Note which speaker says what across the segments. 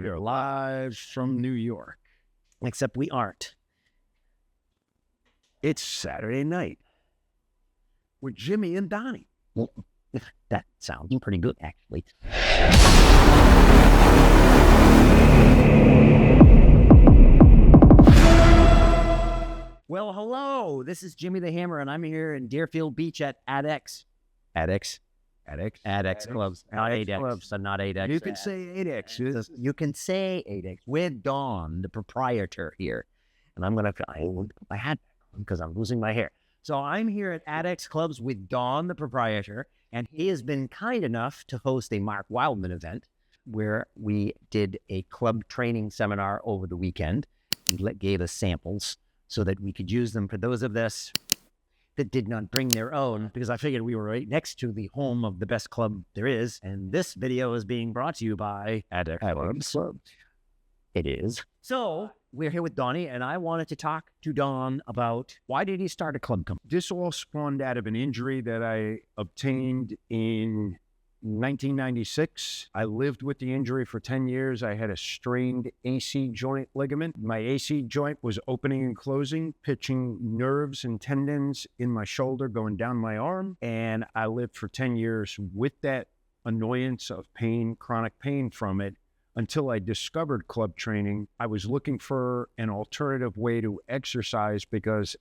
Speaker 1: We are live from New York.
Speaker 2: Except we aren't.
Speaker 1: It's Saturday night with Jimmy and Donnie.
Speaker 2: Well, that sounds pretty good, actually. Well, hello. This is Jimmy the Hammer, and I'm here in Deerfield Beach at Adex. Adex Clubs. Not Adex.
Speaker 1: Clubs.
Speaker 2: So not Adex.
Speaker 1: You can say Adex.
Speaker 2: You can say Adex. With Dawn, the proprietor here. And I'm going to put my hat back on because I'm losing my hair. So I'm here at Adex Clubs with Dawn, the proprietor, and he has been kind enough to host a Mark Wildman event where we did a club training seminar over the weekend and gave us samples so that we could use them for those of us that did not bring their own, because I figured we were right next to the home of the best club there is. And this video is being brought to you by Adex Clubs. It is. So we're here with Donnie, and I wanted to talk to Don about why did he start a club company?
Speaker 1: This all spawned out of an injury that I obtained in 1996. I lived with the injury for 10 years. I had a strained AC joint ligament. My AC joint was opening and closing, pitching nerves and tendons in my shoulder going down my arm. And I lived for 10 years with that annoyance of pain, chronic pain from it, until I discovered club training. I was looking for an alternative way to exercise because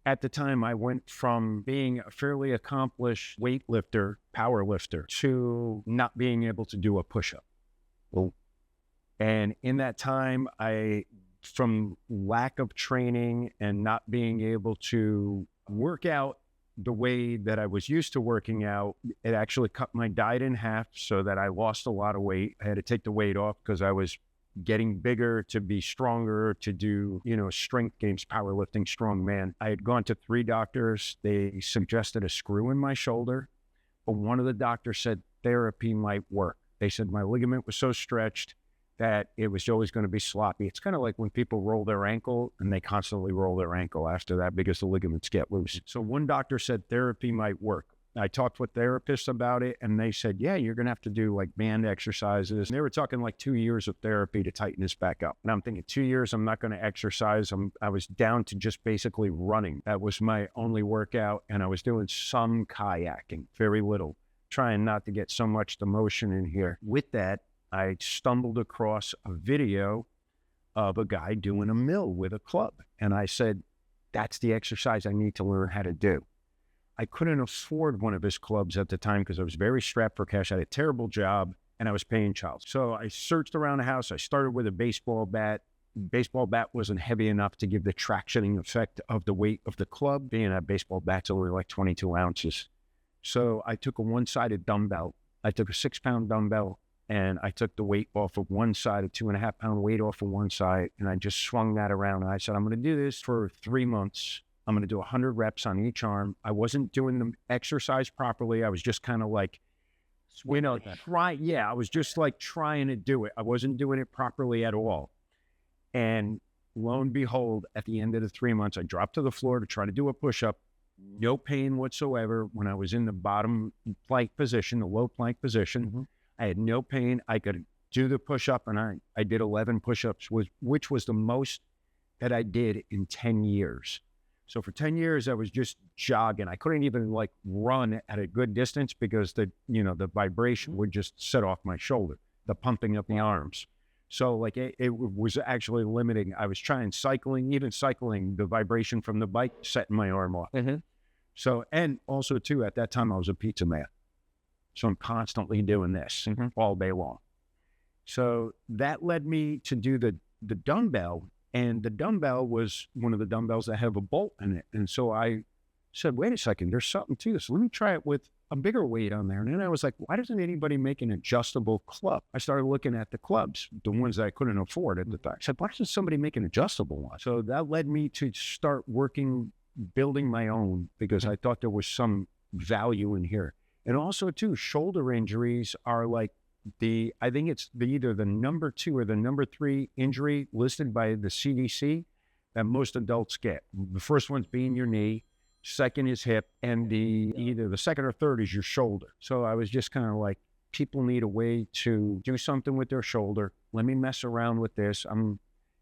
Speaker 1: at the time, I went from being a fairly accomplished weightlifter, power lifter, to not being able to do a push-up. And in that time, from lack of training and not being able to work out the way that I was used to working out, it actually cut my diet in half so that I lost a lot of weight. I had to take the weight off because I was getting bigger to be stronger, to do, strength games, powerlifting, strongman. I had gone to 3 doctors. They suggested a screw in my shoulder, but one of the doctors said therapy might work. They said my ligament was so stretched that it was always going to be sloppy. It's kind of like when people roll their ankle and they constantly roll their ankle after that because the ligaments get loose. So one doctor said therapy might work. I talked with therapists about it, and they said, yeah, you're going to have to do like band exercises. And they were talking like 2 years of therapy to tighten this back up. And I'm thinking 2 years, I'm not going to exercise. I was down to just basically running. That was my only workout. And I was doing some kayaking, very little, trying not to get so much the motion in here. With that, I stumbled across a video of a guy doing a mill with a club. And I said, that's the exercise I need to learn how to do. I couldn't afford one of his clubs at the time because I was very strapped for cash. I had a terrible job and I was paying child. So I searched around the house. I started with a baseball bat. Baseball bat wasn't heavy enough to give the tractioning effect of the weight of the club. Being a baseball bat's only like 22 ounces. So I took a one-sided dumbbell. I took a 6-pound dumbbell and I took the weight off of one side, a 2.5-pound weight off of one side. And I just swung that around. And I said, I'm going to do this for 3 months. I'm going to do 100 reps on each arm. I wasn't doing the exercise properly. I was just kind of like, I was just like trying to do it. I wasn't doing it properly at all. And lo and behold, at the end of the 3 months, I dropped to the floor to try to do a push-up. No pain whatsoever when I was in the bottom plank position, the low plank position. Mm-hmm. I had no pain. I could do the push-up, and I did 11 push-ups, which was the most that I did in 10 years. So for 10 years, I was just jogging. I couldn't even like run at a good distance because the vibration would just set off my shoulder, the pumping of the arms. So like it was actually limiting. I was trying cycling, the vibration from the bike setting my arm off. Mm-hmm. So, and also too, at that time I was a pizza man. So I'm constantly doing this all day long. So that led me to do the dumbbell. And the dumbbell was one of the dumbbells that have a bolt in it. And so I said, wait a second, there's something to this. Let me try it with a bigger weight on there. And then I was like, why doesn't anybody make an adjustable club? I started looking at the clubs, the ones that I couldn't afford at the time. I said, why doesn't somebody make an adjustable one? So that led me to start building my own, because I thought there was some value in here. And also too, shoulder injuries are like, I think it's either the number 2 or the number 3 injury listed by the CDC that most adults get. The first one's being your knee, second is hip, and either the second or third is your shoulder. So I was just kind of like, people need a way to do something with their shoulder let me mess around with this. I'm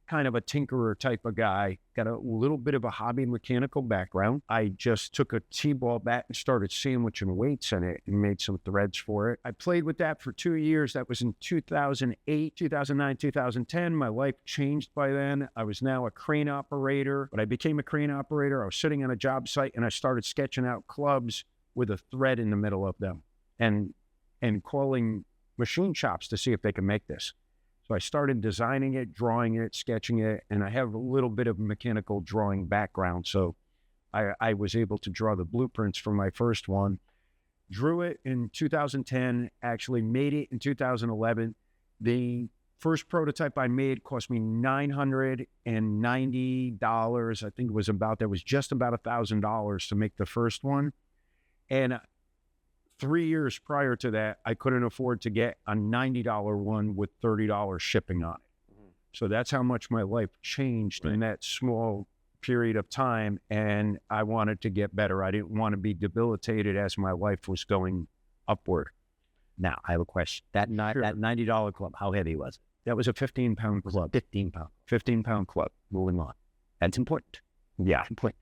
Speaker 1: kind of a tinkerer type of guy, got a little bit of a hobby mechanical background. I just took a T-ball bat and started sandwiching weights in it and made some threads for it. I played with that for 2 years. That was in 2008, 2009, 2010. My life changed by then. I was now a crane operator. When I became a crane operator, I was sitting on a job site and I started sketching out clubs with a thread in the middle of them and calling machine shops to see if they can make this. So I started designing it, drawing it, sketching it, and I have a little bit of mechanical drawing background. So I was able to draw the blueprints for my first one, drew it in 2010, actually made it in 2011. The first prototype I made cost me $990. I think it was just about $1,000 to make the first one. And 3 years prior to that, I couldn't afford to get a $90 one with $30 shipping on it. So that's how much my life changed in that small period of time. And I wanted to get better. I didn't want to be debilitated as my life was going upward.
Speaker 2: Now, I have a question. That $90 club, how heavy was it?
Speaker 1: That was a 15-pound club. 15-pound club.
Speaker 2: Moving on. That's important.
Speaker 1: Yeah.
Speaker 2: Important.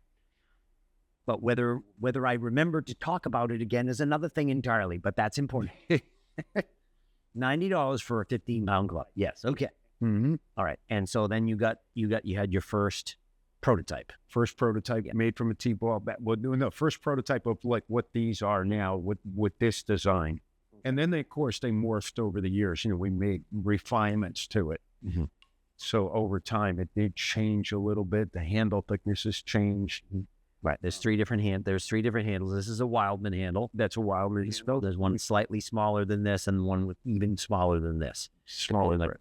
Speaker 2: But whether I remember to talk about it again is another thing entirely, but that's important. $90 for a 15-pound club. Yes. Okay.
Speaker 1: Mm-hmm.
Speaker 2: All right. And so then you had your first prototype.
Speaker 1: First prototype made from a T-ball bat. Well, no, first prototype of like what these are now with this design. And then of course they morphed over the years. We made refinements to it.
Speaker 2: Mm-hmm.
Speaker 1: So over time it did change a little bit. The handle thicknesses changed.
Speaker 2: Right. There's three different handles. This is a Wildman handle.
Speaker 1: That's a Wildman handle.
Speaker 2: There's one slightly smaller than this and one with even smaller than this.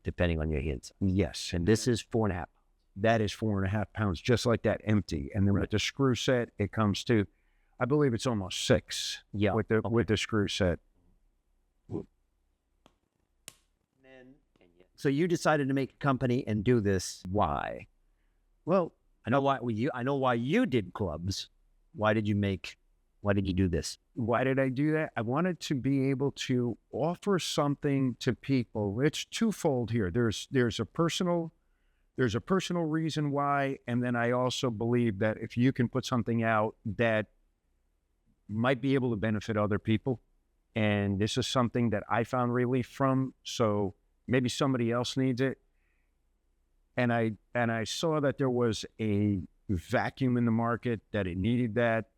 Speaker 2: Depending on your hands.
Speaker 1: Yes.
Speaker 2: And this is 4.5.
Speaker 1: That is 4.5 pounds, just like that empty. And then with the screw set, it comes to, I believe it's almost 6.
Speaker 2: Yeah.
Speaker 1: With the screw set.
Speaker 2: So you decided to make a company and do this. Why?
Speaker 1: Well,
Speaker 2: I know why you did clubs. Why did you do this?
Speaker 1: Why did I do that? I wanted to be able to offer something to people. It's twofold here. There's a personal reason why, and then I also believe that if you can put something out that might be able to benefit other people, and this is something that I found relief from, so maybe somebody else needs it. And I saw that there was a vacuum in the market, that it needed that.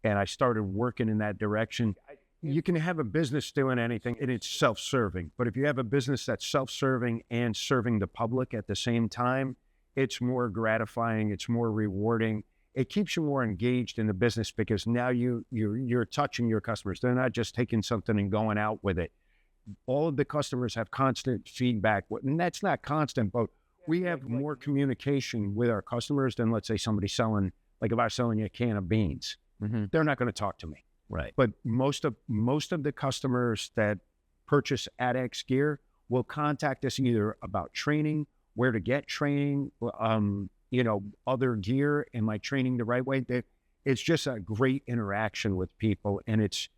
Speaker 1: And I started working in that direction. You can have a business doing anything and it's self-serving. But if you have a business that's self-serving and serving the public at the same time, it's more gratifying. It's more rewarding. It keeps you more engaged in the business because now you're touching your customers. They're not just taking something and going out with it. All of the customers have constant feedback. And that's not constant, but we have more communication with our customers than, let's say, somebody selling, like if I was selling you a can of beans, they're not going to talk to me.
Speaker 2: Right.
Speaker 1: But most of the customers that purchase Adex gear will contact us either about training, where to get training, other gear. Am I training the right way? It's just a great interaction with people, and it's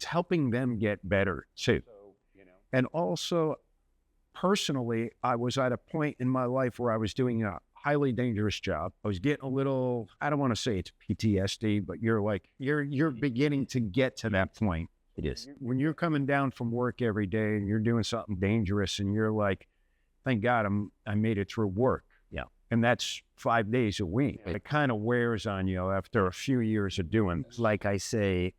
Speaker 1: helping them get better too. And also, personally, I was at a point in my life where I was doing a highly dangerous job. I was getting a little, I don't want to say it's PTSD, but you're beginning to get to that point.
Speaker 2: It is.
Speaker 1: When you're coming down from work every day and you're doing something dangerous and you're like, thank God I made it through work.
Speaker 2: Yeah.
Speaker 1: And that's 5 days a week. It kind of wears on you after a few years of doing this.
Speaker 2: Like I say,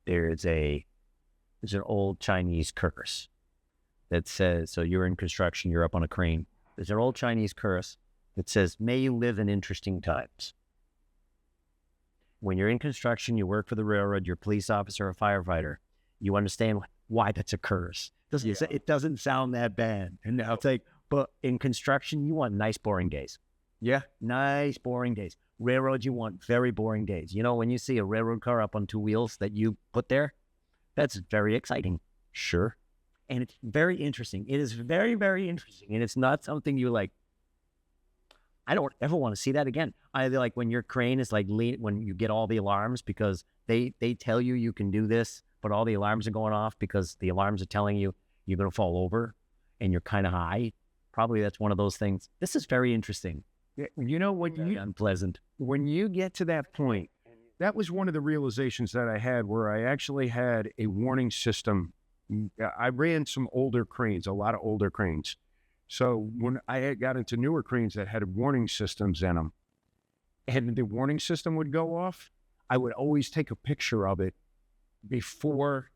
Speaker 2: there's an old Chinese curse that says, so you're in construction, you're up on a crane. There's an old Chinese curse that says, may you live in interesting times. When you're in construction, you work for the railroad, you're a police officer, a firefighter, you understand why that's a curse. It doesn't sound that bad. And I'll take, but in construction, you want nice, boring days.
Speaker 1: Yeah.
Speaker 2: Nice, boring days. Railroads, you want very boring days. When you see a railroad car up on 2 wheels that you put there, that's very exciting.
Speaker 1: Sure.
Speaker 2: And it's very interesting. It is very, very interesting. And it's not something you like, I don't ever want to see that again. Either like when your crane is like when you get all the alarms because they tell you can do this, but all the alarms are going off because the alarms are telling you you're going to fall over. and you're kind of high, probably that's one of those things. This is very interesting.
Speaker 1: Yeah, you know,
Speaker 2: Unpleasant.
Speaker 1: when you get to that point, that was one of the realizations that I had where I actually had a warning system. I ran some older cranes, a lot of older cranes. So when I got into newer cranes that had warning systems in them, and the warning system would go off, I would always take a picture of it before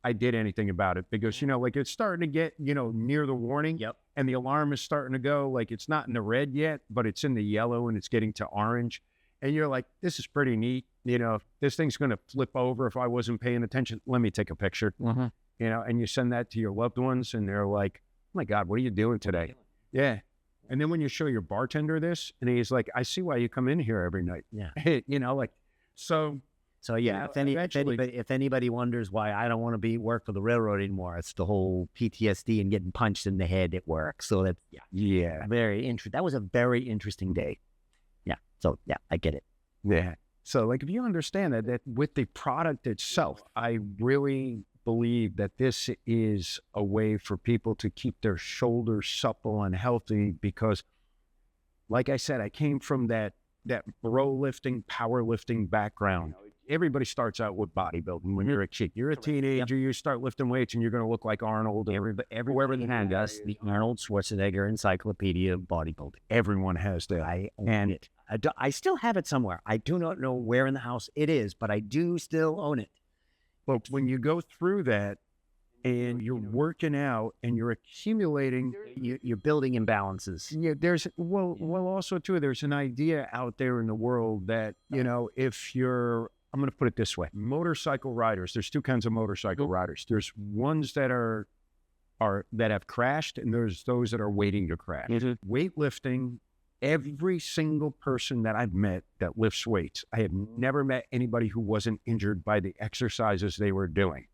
Speaker 1: I did anything about it, because, you know, like it's starting to get, you know, near the warning.
Speaker 2: Yep.
Speaker 1: And the alarm is starting to go, like it's not in the red yet, but it's in the yellow and it's getting to orange. And you're like, this is pretty neat. You know, this thing's going to flip over if I wasn't paying attention. Let me take a picture, you know, and you send that to your loved ones and they're like, oh my God, what are you doing today? Yeah. And then when you show your bartender this and he's like, I see why you come in here every night.
Speaker 2: Yeah.
Speaker 1: You know, like, so
Speaker 2: yeah,
Speaker 1: you know,
Speaker 2: if anybody wonders why I don't want to work for the railroad anymore, it's the whole PTSD and getting punched in the head at work. So that's,
Speaker 1: yeah,
Speaker 2: very interesting. That was a very interesting day. Yeah. So yeah, I get it.
Speaker 1: Yeah. So like, if you understand that with the product itself, I really believe that this is a way for people to keep their shoulders supple and healthy, because like I said, I came from that bro lifting, powerlifting background. Everybody starts out with bodybuilding when you're a kid. You're a teenager, you start lifting weights and you're going to look like Arnold.
Speaker 2: Everybody has the Arnold Schwarzenegger Encyclopedia of Bodybuilding.
Speaker 1: Everyone has that.
Speaker 2: I own it. I still have it somewhere. I do not know where in the house it is, but I do still own it.
Speaker 1: But when you go through that and you're working out and you're accumulating,
Speaker 2: you're building imbalances.
Speaker 1: Yeah, also too, there's an idea out there in the world that, you know, if you're, I'm going to put it this way, motorcycle riders, there's two kinds of motorcycle riders. There's ones that that have crashed, and there's those that are waiting to crash. Weightlifting, every single person that I've met that lifts weights, I have never met anybody who wasn't injured by the exercises they were doing.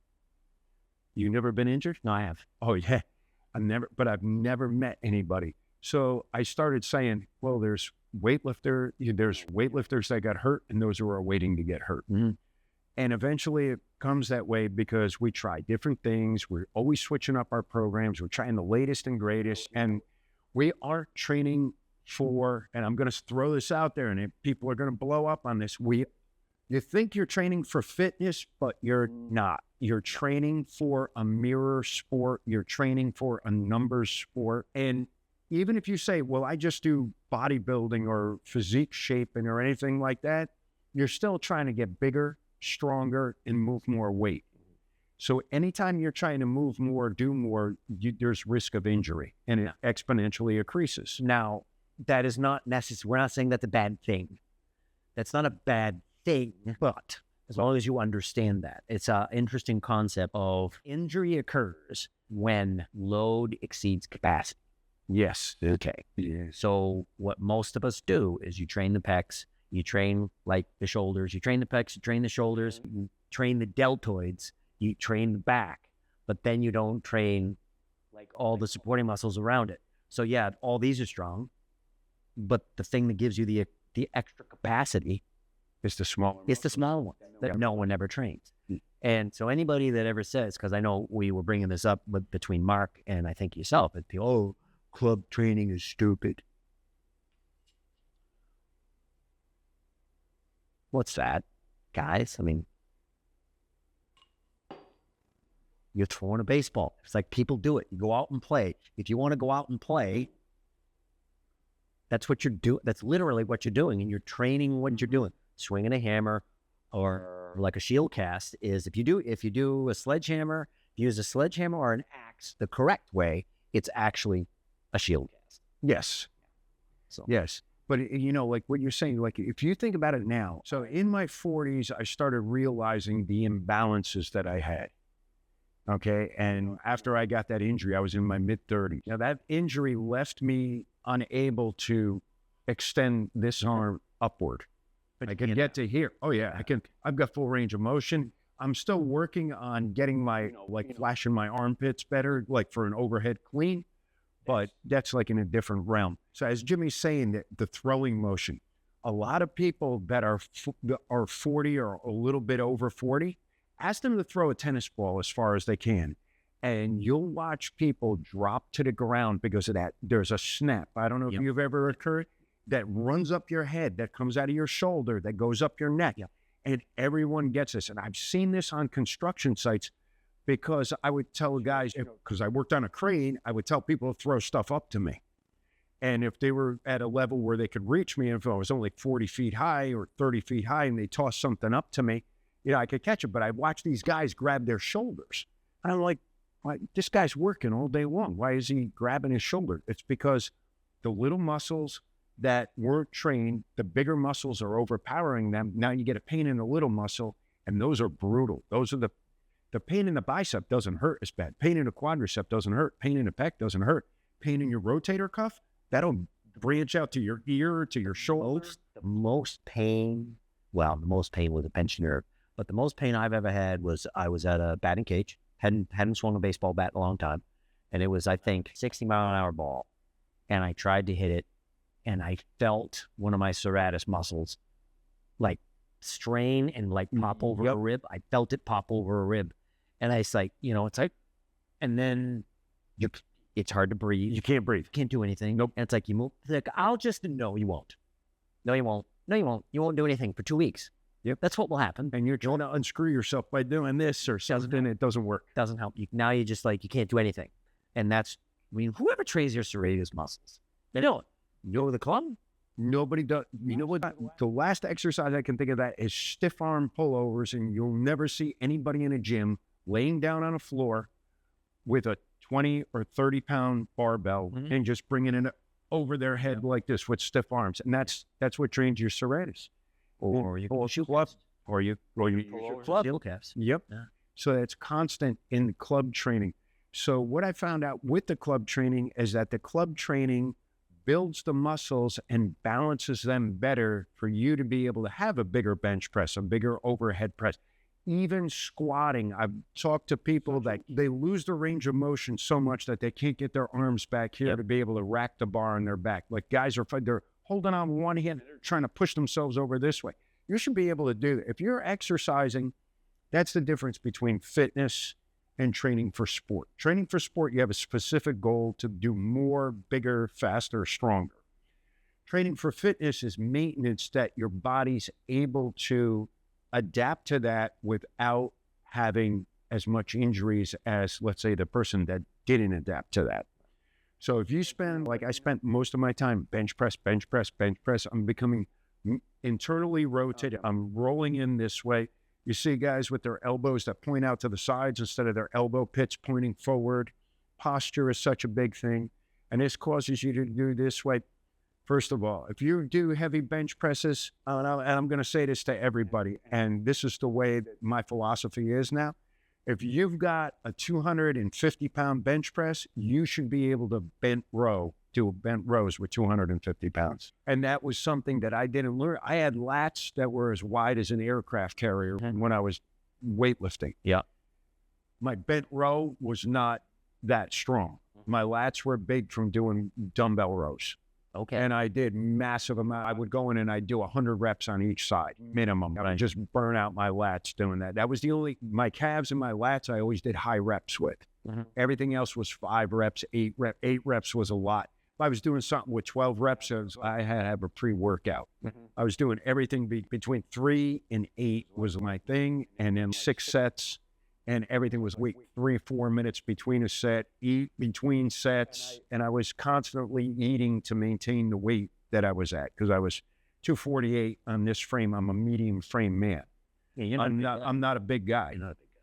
Speaker 1: You never been injured?
Speaker 2: No, I have.
Speaker 1: Oh yeah. I've never met anybody. So I started saying, well, there's weightlifters that got hurt and those who are waiting to get hurt. And eventually it comes that way because we try different things. We're always switching up our programs. We're trying the latest and greatest, and we are training for, and I'm going to throw this out there and people are going to blow up on this. You think you're training for fitness, but you're not. You're training for a mirror sport. You're training for a numbers sport. And even if you say, well, I just do bodybuilding or physique shaping or anything like that, you're still trying to get bigger, stronger, and move more weight. So anytime you're trying to move more, do more, there's risk of injury, and it exponentially increases.
Speaker 2: Now, that is not necessary. We're not saying that's a bad thing. That's not a bad thing, but as long as you understand that, it's an interesting concept of injury occurs when load exceeds capacity.
Speaker 1: Yes.
Speaker 2: Okay.
Speaker 1: Yeah.
Speaker 2: So what most of us do is you train the pecs, you train like the shoulders, you train the pecs, you train the shoulders, you train the deltoids, you train the back, but then you don't train like all the supporting muscles around it. So yeah, all these are strong, but the thing that gives you the extra capacity
Speaker 1: is the smaller one.
Speaker 2: It's the smaller one that no one ever trains. And so anybody that ever says, because I know we were bringing this up between Mark and I think yourself, club training is stupid. What's that, guys? I mean, you're throwing a baseball. It's like people do it. You go out and play. If you want to go out and play, that's what you're doing. That's literally what you're doing. And you're training what you're doing. Swinging a hammer or like a shield cast is if you do a sledgehammer, use a sledgehammer or an axe the correct way, it's actually a shield cast.
Speaker 1: Yes.
Speaker 2: So
Speaker 1: yes. But, you know, like what you're saying, like if you think about it now, so in my 40s, I started realizing the imbalances that I had. Okay. And after I got that injury, I was in my mid 30s. Now that injury left me unable to extend this arm upward. But I can get to here. Oh yeah, I've got full range of motion. I'm still working on getting my, flashing my armpits better, like for an overhead clean. But that's like in a different realm. So as Jimmy's saying, that the throwing motion, a lot of people that are 40 or a little bit over 40, ask them to throw a tennis ball as far as they can. and you'll watch people drop to the ground because of that. There's a snap. I don't know if you've ever occurred that runs up your head, that comes out of your shoulder, that goes up your neck. And everyone gets this. And I've seen this on construction sites because I would tell guys, because I worked on a crane, I would tell people to throw stuff up to me. And if they were at a level where they could reach me, if I was only 40 feet high or 30 feet high and they tossed something up to me, I could catch it. But I watch these guys grab their shoulders. And I'm like, this guy's working all day long. Why is he grabbing his shoulder? It's because the little muscles that weren't trained, the bigger muscles are overpowering them. Now you get a pain in the little muscle, and those are brutal. Those are the pain in the bicep doesn't hurt as bad. Pain in the quadricep doesn't hurt. Pain in the pec doesn't hurt. Pain in your rotator cuff, that'll branch out to your ear, to your shoulder.
Speaker 2: The most pain with a pinched nerve, but the most pain I've ever had was I was at a batting cage. Hadn't swung a baseball bat in a long time. And it was, I think, 60-mile-an-hour ball. And I tried to hit it, and I felt one of my serratus muscles like strain and like pop over a rib. I felt it pop over a rib. And it's like, and then it's hard to breathe.
Speaker 1: You can't breathe.
Speaker 2: You can't do anything.
Speaker 1: Nope.
Speaker 2: And it's like, you move. It's like, no, you won't. No, you won't. No, you won't. You won't do anything for 2 weeks.
Speaker 1: Yep.
Speaker 2: That's what will happen.
Speaker 1: And you're trying to unscrew yourself by doing this or something. It doesn't work.
Speaker 2: Doesn't help you. Now you just you can't do anything. And whoever trains your serratus muscles, they know it. You know the club?
Speaker 1: Nobody does. You know what? The last exercise I can think of that is stiff arm pullovers, and you'll never see anybody in a gym laying down on a floor with a 20 or 30 pound barbell and just bringing it over their head like this with stiff arms. And that's what trains your serratus.
Speaker 2: Or you pull
Speaker 1: club, or you use your club.
Speaker 2: Steel calves.
Speaker 1: Yep.
Speaker 2: Yeah.
Speaker 1: So it's constant in club training. So what I found out with the club training is that the club training builds the muscles and balances them better for you to be able to have a bigger bench press, a bigger overhead press. Even squatting, I've talked to people that they lose the range of motion so much that they can't get their arms back here to be able to rack the bar on their back. Like guys they're holding on one hand, they're trying to push themselves over this way. You should be able to do that. If you're exercising, that's the difference between fitness and training for sport. Training for sport, you have a specific goal to do more, bigger, faster, stronger. Training for fitness is maintenance that your body's able to adapt to that without having as much injuries as, let's say, the person that didn't adapt to that. So if you spend, like I spent most of my time bench press, I'm becoming internally rotated. I'm rolling in this way. You see guys with their elbows that point out to the sides instead of their elbow pits pointing forward. Posture is such a big thing. And this causes you to do this way. First of all, if you do heavy bench presses, and I'm going to say this to everybody, and this is the way that my philosophy is now. If you've got a 250-pound bench press, you should be able to do bent rows with 250 pounds. And that was something that I didn't learn. I had lats that were as wide as an aircraft carrier when I was weightlifting.
Speaker 2: Yeah.
Speaker 1: My bent row was not that strong. My lats were big from doing dumbbell rows.
Speaker 2: Okay.
Speaker 1: And I did massive amount. I would go in and I'd do 100 reps on each side, minimum. I would just burn out my lats doing that. That was my calves and my lats I always did high reps with. Everything else was 5 reps, 8 reps. 8 reps was a lot. If I was doing something with 12 reps, I had to have a pre-workout. I was doing everything between 3 and 8 was my thing. And then 6 sets. And everything was 3 or 4 minutes between a set, eat between sets. And I was constantly eating to maintain the weight that I was at because I was 248 on this frame. I'm a medium frame man. Yeah, I'm not a big guy.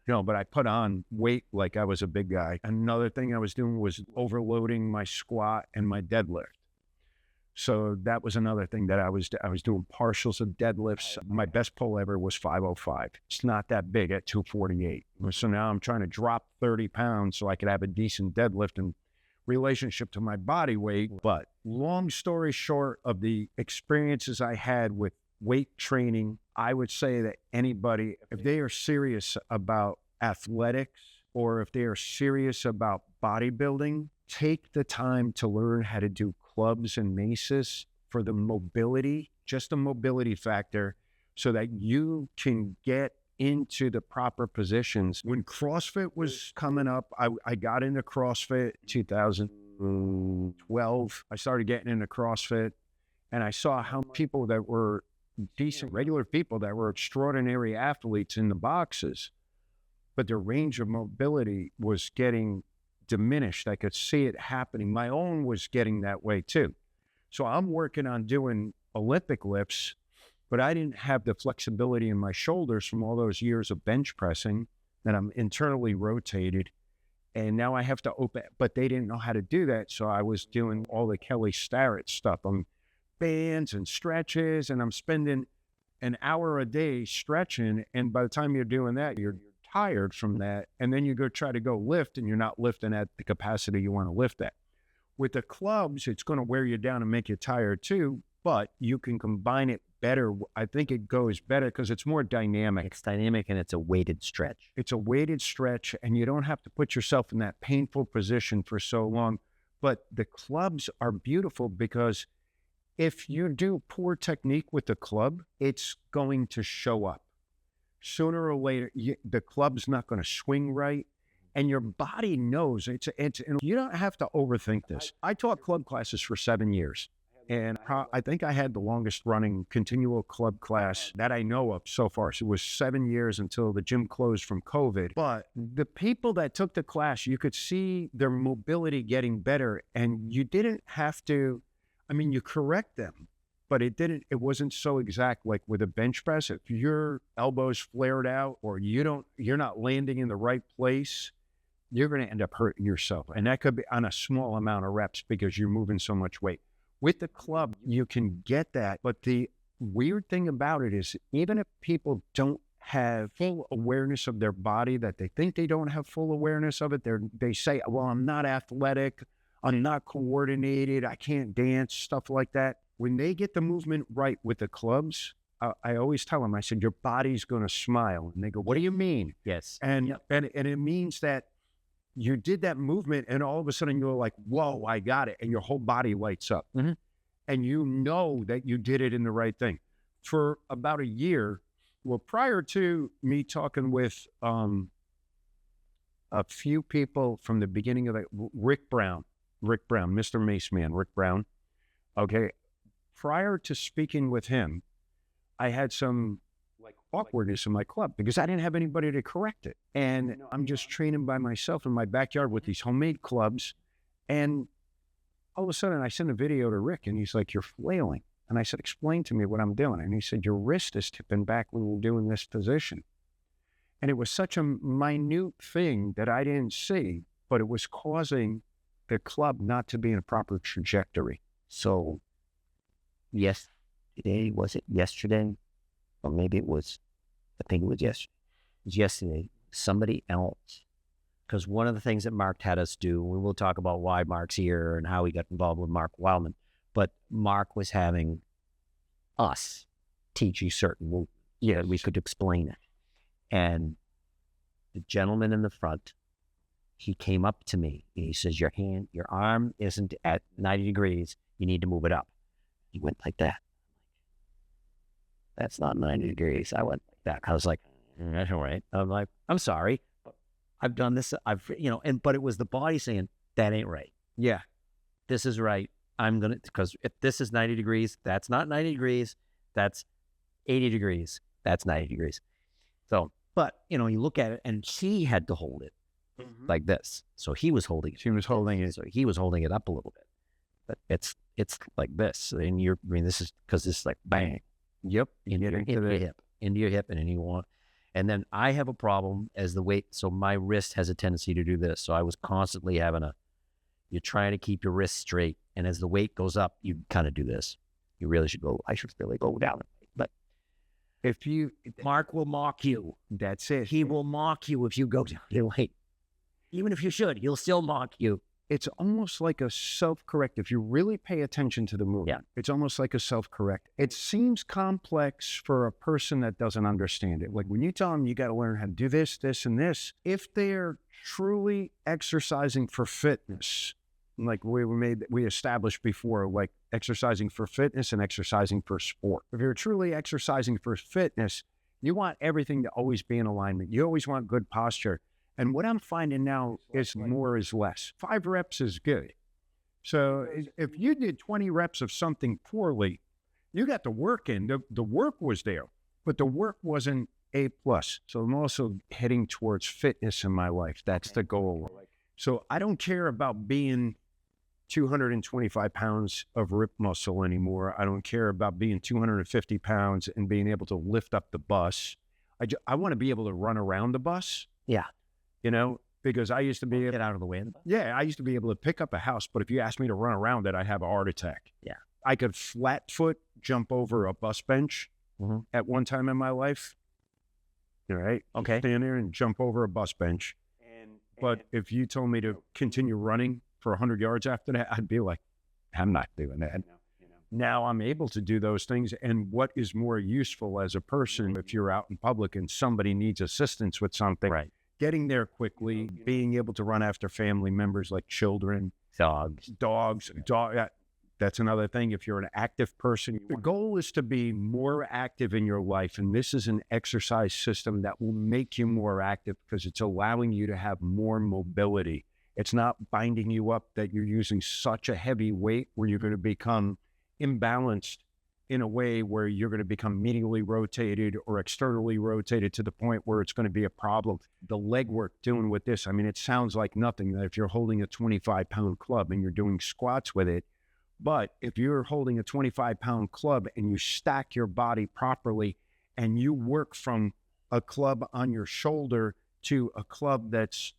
Speaker 1: But I put on weight like I was a big guy. Another thing I was doing was overloading my squat and my deadlift. So that was another thing that I was doing partials of deadlifts. My best pull ever was 505. It's not that big at 248. So now I'm trying to drop 30 pounds so I could have a decent deadlift in relationship to my body weight. But long story short of the experiences I had with weight training, I would say that anybody, if they are serious about athletics or if they are serious about bodybuilding, take the time to learn how to do clubs and maces for the mobility, just the mobility factor, so that you can get into the proper positions. When CrossFit was coming up, I got into CrossFit 2012. I started getting into CrossFit, and I saw how people that were decent, regular people that were extraordinary athletes in the boxes, but their range of mobility was getting diminished. I could see it happening. My own was getting that way too. So I'm working on doing Olympic lifts, but I didn't have the flexibility in my shoulders from all those years of bench pressing that I'm internally rotated. And now I have to open, but they didn't know how to do that. So I was doing all the Kelly Starrett stuff. I'm bands and stretches, and I'm spending an hour a day stretching. And by the time you're doing that, you're tired from that. And then you go try to go lift, and you're not lifting at the capacity you want to lift at. With the clubs, it's going to wear you down and make you tired too, but you can combine it better. I think it goes better because it's more dynamic.
Speaker 2: It's dynamic and it's a weighted stretch.
Speaker 1: It's a weighted stretch, and you don't have to put yourself in that painful position for so long. But the clubs are beautiful because if you do poor technique with the club, it's going to show up. Sooner or later, the club's not going to swing right. And your body knows it's you don't have to overthink this. I taught club classes for 7 years, and I think I had the longest running continual club class that I know of so far. So it was 7 years until the gym closed from COVID. But the people that took the class, you could see their mobility getting better, and you didn't have to, I mean, you correct them, but it wasn't so exact like with a bench press. If your elbows flared out or you're not landing in the right place, you're going to end up hurting yourself. And that could be on a small amount of reps because you're moving so much weight. With the club, you can get that. But the weird thing about it is even if people don't have full awareness of their body, that they think they don't have full awareness of it, they say, well, I'm not athletic, I'm not coordinated, I can't dance, stuff like that. When they get the movement right with the clubs, I always tell them, I said, your body's going to smile. And they go, what do you mean?
Speaker 2: Yes.
Speaker 1: And it means that you did that movement, and all of a sudden you're like, whoa, I got it. And your whole body lights up.
Speaker 2: Mm-hmm.
Speaker 1: And you know that you did it in the right thing. For about a year, well, prior to me talking with a few people from the beginning of Rick Brown, Mr. Mace Man, Rick Brown. Okay. Prior to speaking with him, I had some awkwardness in my club because I didn't have anybody to correct it. And I'm just training by myself in my backyard with these homemade clubs. And all of a sudden I sent a video to Rick, and he's like, you're flailing. And I said, explain to me what I'm doing. And he said, your wrist is tipping back when you're doing this position. And it was such a minute thing that I didn't see, but it was causing the club not to be in a proper trajectory.
Speaker 2: So yesterday, was it yesterday? Or maybe it was, I think it was yesterday. It was yesterday, somebody else. Because one of the things that Mark had us do, we will talk about why Mark's here and how he got involved with Mark Wildman, but Mark was having us teach you certain movements. Yeah, we could explain it. And the gentleman in the front, he came up to me and he says, your arm isn't at 90 degrees. You need to move it up. He went like that. That's not 90 degrees. I went like that. I was like, that's all right. I'm like, I'm sorry. I've done this. But it was the body saying, that ain't right.
Speaker 1: Yeah.
Speaker 2: This is right. Because if this is 90 degrees, that's not 90 degrees. That's 80 degrees. That's 90 degrees. So, but, you look at it, and he had to hold it like this. So he was holding it.
Speaker 1: She was holding it.
Speaker 2: So he was holding it up a little bit. But it's like this. And this is, because this is like bang.
Speaker 1: Yep.
Speaker 2: Into your hip, and then you want, and then I have a problem as the weight. So my wrist has a tendency to do this. So I was constantly you're trying to keep your wrist straight. And as the weight goes up, you kind of do this. I should really go down. But Mark will mock you.
Speaker 1: That's it.
Speaker 2: He will mock you if you go down your weight. Even if you should, he'll still mock you.
Speaker 1: It's almost like a self-correct. If you really pay attention to the movement, It's almost like a self-correct. It seems complex for a person that doesn't understand it. Like when you tell them you got to learn how to do this, this, and this, if they're truly exercising for fitness, like we established before, like exercising for fitness and exercising for sport. If you're truly exercising for fitness, You want everything to always be in alignment. You always want good posture. And what I'm finding now is more is less. 5 reps is good. So if you did 20 reps of something poorly, you got the work in. The work was there, but the work wasn't A+. So I'm also heading towards fitness in my life. That's the goal. So I don't care about being 225 pounds of rip muscle anymore. I don't care about being 250 pounds and being able to lift up the bus. I want to be able to run around the bus.
Speaker 2: Yeah.
Speaker 1: Because I used to be able,
Speaker 2: Get out of the way.
Speaker 1: I used to be able to pick up a house, but if you asked me to run around it, I'd have a heart attack.
Speaker 2: Yeah.
Speaker 1: I could flat foot jump over a bus bench at one time in my life. All right.
Speaker 2: Okay.
Speaker 1: Stand there and jump over a bus bench. But if you told me to continue running for 100 yards after that, I'd be like, I'm not doing that. Now I'm able to do those things. And what is more useful as a person, if you're out in public and somebody needs assistance with something,
Speaker 2: Right.
Speaker 1: getting there quickly, being able to run after family members like children, dogs, that's another thing. If you're an active person, the goal is to be more active in your life. And this is an exercise system that will make you more active because it's allowing you to have more mobility. It's not binding you up that you're using such a heavy weight where you're going to become imbalanced in a way where you're going to become medially rotated or externally rotated to the point where it's going to be a problem. The leg work doing with this, I mean, it sounds like nothing if you're holding a 25-pound club and you're doing squats with it. But if you're holding a 25-pound club and you stack your body properly and you work from a club on your shoulder to a club that's,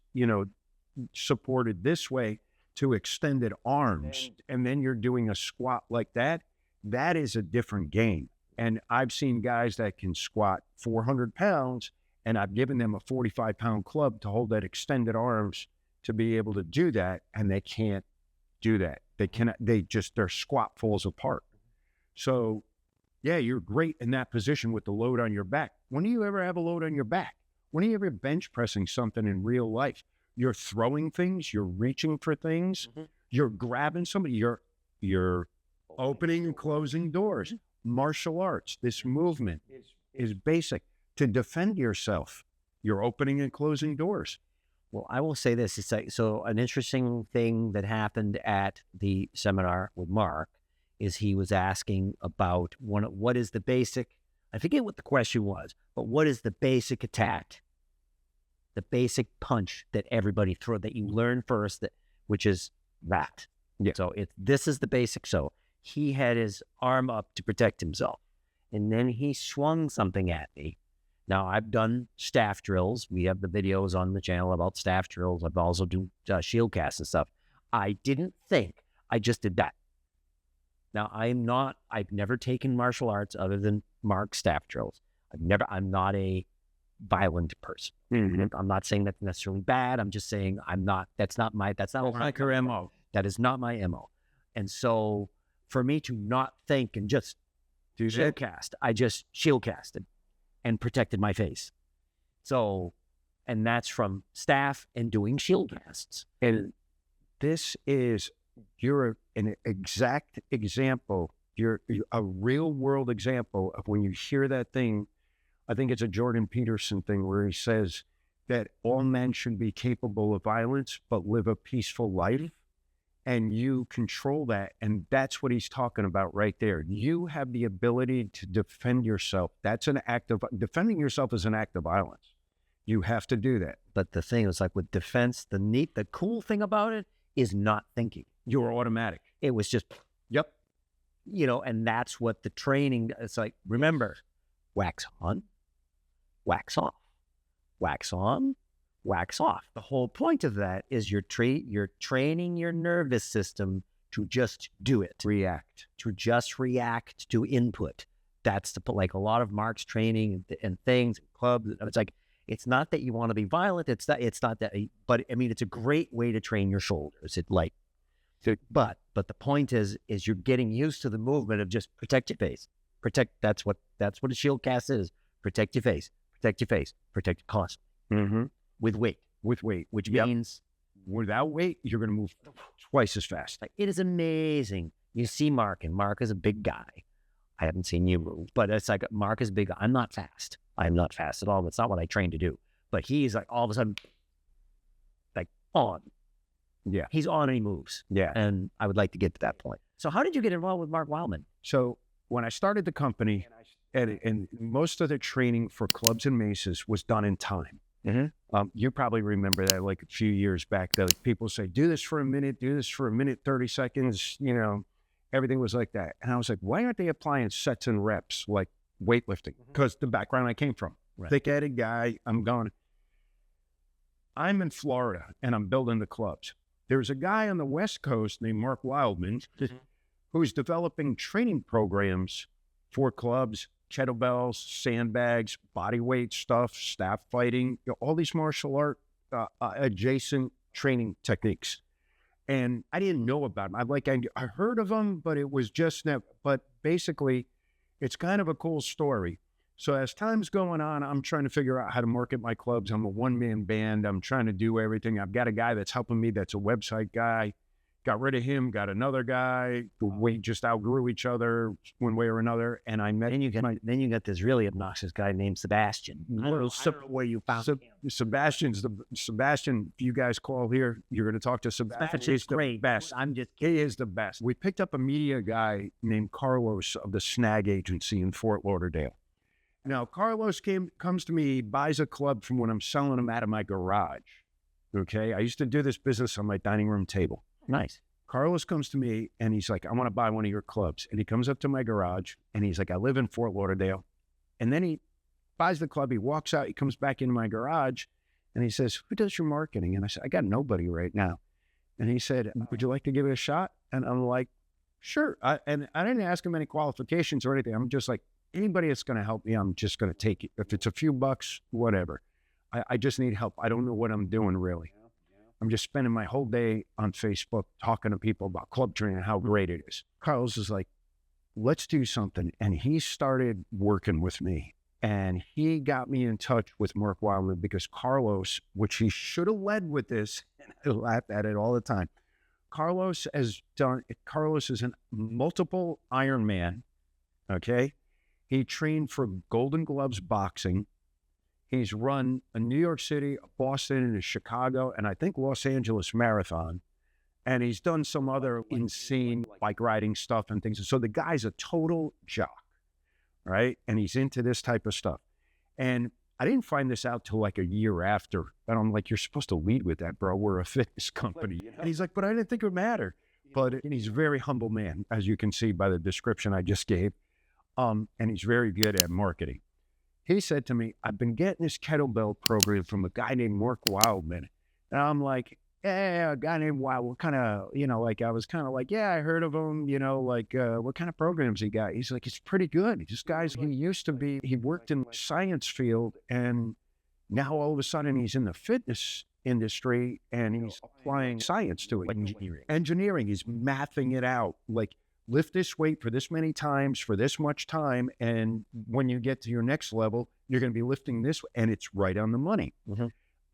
Speaker 1: supported this way to extended arms, and then you're doing a squat like that, that is a different game. And I've seen guys that can squat 400 pounds, and I've given them a 45-pound club to hold that extended arms to be able to do that, and they can't do that. They cannot, their squat falls apart. So, yeah, you're great in that position with the load on your back. When do you ever have a load on your back? When are you ever bench pressing something in real life? You're throwing things, you're reaching for things, you're grabbing somebody, you're opening and closing doors. Martial arts, this movement is basic. To defend yourself, you're opening and closing doors.
Speaker 2: Well, I will say this. It's like, so an interesting thing that happened at the seminar with Mark is he was asking about what is the basic, I forget what the question was, but what is the basic attack? The basic punch that everybody throw, that you learn first, which is that.
Speaker 1: Yeah.
Speaker 2: So this is the basic. So he had his arm up to protect himself, and then he swung something at me. Now, I've done staff drills. We have the videos on the channel about staff drills. I've also done shield casts and stuff. I didn't think, I just did that. Now, I've never taken martial arts other than Mark's staff drills. I'm not a violent person. I'm not saying that's necessarily bad. I'm just saying that's not my MO. That is not my MO. And so for me to not think and just do shield cast, I just shield casted and protected my face. So, and that's from staff and doing shield casts.
Speaker 1: And this is, you're an exact example. You're a real world example of when you hear that thing. I think it's a Jordan Peterson thing where he says that all men should be capable of violence, but live a peaceful life. And you control that. And that's what he's talking about right there. You have the ability to defend yourself. That's an act of, defending yourself is an act of violence. You have to do that.
Speaker 2: But the thing is, like with defense, the cool thing about it is not thinking.
Speaker 1: You're automatic.
Speaker 2: It was just,
Speaker 1: yep.
Speaker 2: And that's what the training, it's like, remember, wax on, wax off, wax on, wax off. The whole point of that is you're training your nervous system to just do it. To just react to input. That's like a lot of Mark's training and things, and clubs. It's like, it's not that you want to be violent. It's not that, but I mean, it's a great way to train your shoulders. But the point is you're getting used to the movement of just protect your face. That's what a shield cast is. Protect your face, protect your face, protect it constantly. With weight, which means
Speaker 1: without weight, you're going to move twice as fast.
Speaker 2: Like, it is amazing. You see Mark, and Mark is a big guy. I haven't seen you move, but it's like Mark is big. I'm not fast. I'm not fast at all. That's not what I trained to do. But he's like all of a sudden, like on.
Speaker 1: Yeah.
Speaker 2: He's on and he moves.
Speaker 1: Yeah.
Speaker 2: And I would like to get to that point. So how did you get involved with Mark Wildman?
Speaker 1: So when I started the company, and most of the training for clubs and maces was done in time. You probably remember that like a few years back that like, people say, do this for a minute, 30 seconds, you know, everything was like that. And I was like, why aren't they applying sets and reps like weightlifting? Because the background I came from, thick-headed guy, I'm in Florida and I'm building the clubs. There's a guy on the West Coast named Mark Wildman who's developing training programs for clubs, kettlebells, sandbags, body weight stuff, staff fighting, you know, all these martial art adjacent training techniques. And I didn't know about them. I heard of them, but it was just never. But basically, it's kind of a cool story. So as time's going on, I'm trying to figure out how to market my clubs. I'm a one-man band. I'm trying to do everything. I've got a guy that's helping me that's a website guy. Got rid of him, got another guy. We just outgrew each other one way or another. And I met...
Speaker 2: Then you got this really obnoxious guy named Sebastian. I don't know where you found him.
Speaker 1: Sebastian, if you guys call here, you're going to talk to Sebastian.
Speaker 2: Sebastian's great.
Speaker 1: Best. He is the best. We picked up a media guy named Carlos of the Snag Agency in Fort Lauderdale. Now, Carlos comes to me, buys a club from when I'm selling them out of my garage. Okay? I used to do this business on my dining room table.
Speaker 2: Nice.
Speaker 1: Carlos comes to me and he's like, I want to buy one of your clubs. And he comes up to my garage and he's like, I live in Fort Lauderdale. And then he buys the club. He walks out. He comes back into my garage and he says, who does your marketing? And I said, I got nobody right now. And he said, would you like to give it a shot? And I'm like, sure. And I didn't ask him any qualifications or anything. I'm just like, anybody that's going to help me, I'm just going to take it. If it's a few bucks, whatever. I just need help. I don't know what I'm doing really. I'm just spending my whole day on Facebook talking to people about club training and how great it is. Carlos is like, let's do something. And he started working with me. And he got me in touch with Mark Wildman because Carlos, which he should have led with this, and I laugh at it all the time. Carlos is a multiple Ironman, okay? He trained for Golden Gloves boxing. He's run a New York City, a Boston, and a Chicago, and I think Los Angeles marathon. And he's done some other insane bike riding stuff and things. So the guy's a total jock, right? And he's into this type of stuff. And I didn't find this out till like a year after. And I'm like, you're supposed to lead with that, bro. We're a fitness company. And he's like, but I didn't think it would matter. But he's a very humble man, as you can see by the description I just gave. And he's very good at marketing. He said to me, I've been getting this kettlebell program from a guy named Mark Wildman. And I'm like, yeah, a guy named Wild. What kind of, I was kind of like, yeah, I heard of him, what kind of programs he got? He's like, it's pretty good. He worked in the science field and now all of a sudden he's in the fitness industry and he's applying science to it. Engineering. He's mathing it out. Like, lift this weight for this many times for this much time. And when you get to your next level, you're going to be lifting this, and it's right on the money.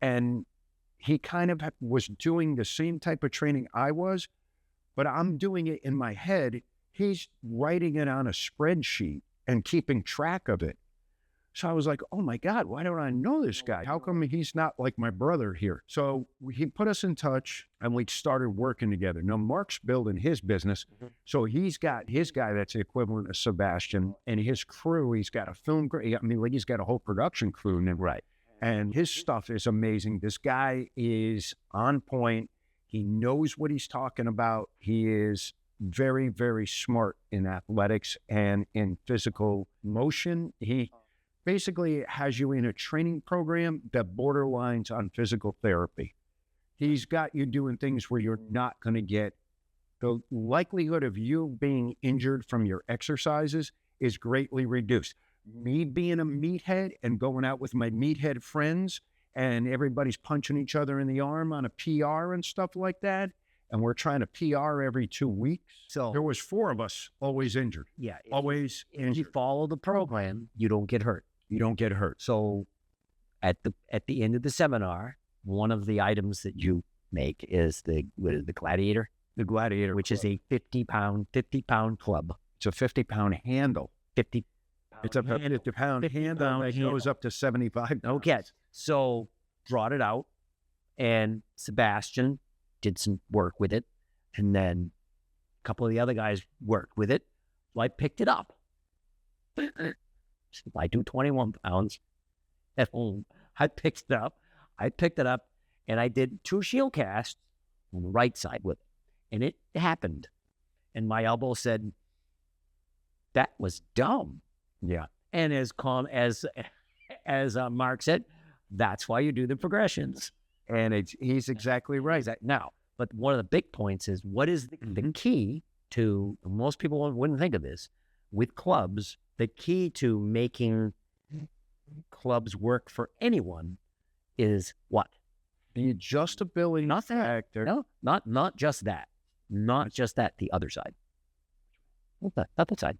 Speaker 1: And he kind of was doing the same type of training I was, but I'm doing it in my head. He's writing it on a spreadsheet and keeping track of it. So I was like, oh my God, why don't I know this guy? How come he's not like my brother here? So he put us in touch and we started working together. Now Mark's building his business. So he's got his guy that's the equivalent of Sebastian and his crew. He's got a film crew. He's got a whole production crew. Right. And his stuff is amazing. This guy is on point. He knows what he's talking about. He is very, very smart in athletics and in physical motion. He basically has you in a training program that borderlines on physical therapy. He's got you doing things where you're not going to get the likelihood of you being injured from your exercises is greatly reduced. Me being a meathead and going out with my meathead friends and everybody's punching each other in the arm on a PR and stuff like that. And we're trying to PR every 2 weeks. So there was 4 of us always injured. Yeah. Always injured.
Speaker 2: If you follow the program, you don't get hurt.
Speaker 1: You don't get hurt.
Speaker 2: So at the end of the seminar, one of the items that you make is the Gladiator.
Speaker 1: The Gladiator,
Speaker 2: which is a 50-pound club.
Speaker 1: It's a 50-pound handle.
Speaker 2: 50
Speaker 1: It's a pound handle that goes up to 75.
Speaker 2: Okay. So brought it out, and Sebastian did some work with it, and then a couple of the other guys worked with it. So I picked it up. I do 21 pounds at home. I picked it up, and I did 2 shield casts on the right side with it, and it happened. And my elbow said, "That was dumb."
Speaker 1: Yeah.
Speaker 2: And as calm as Mark said, that's why you do the progressions.
Speaker 1: And he's exactly right.
Speaker 2: Now, but one of the big points is, what is the key to, most people wouldn't think of this, with clubs, the key to making clubs work for anyone is what?
Speaker 1: The adjustability factor.
Speaker 2: No, not just that. Not just that, the other side. Not that side.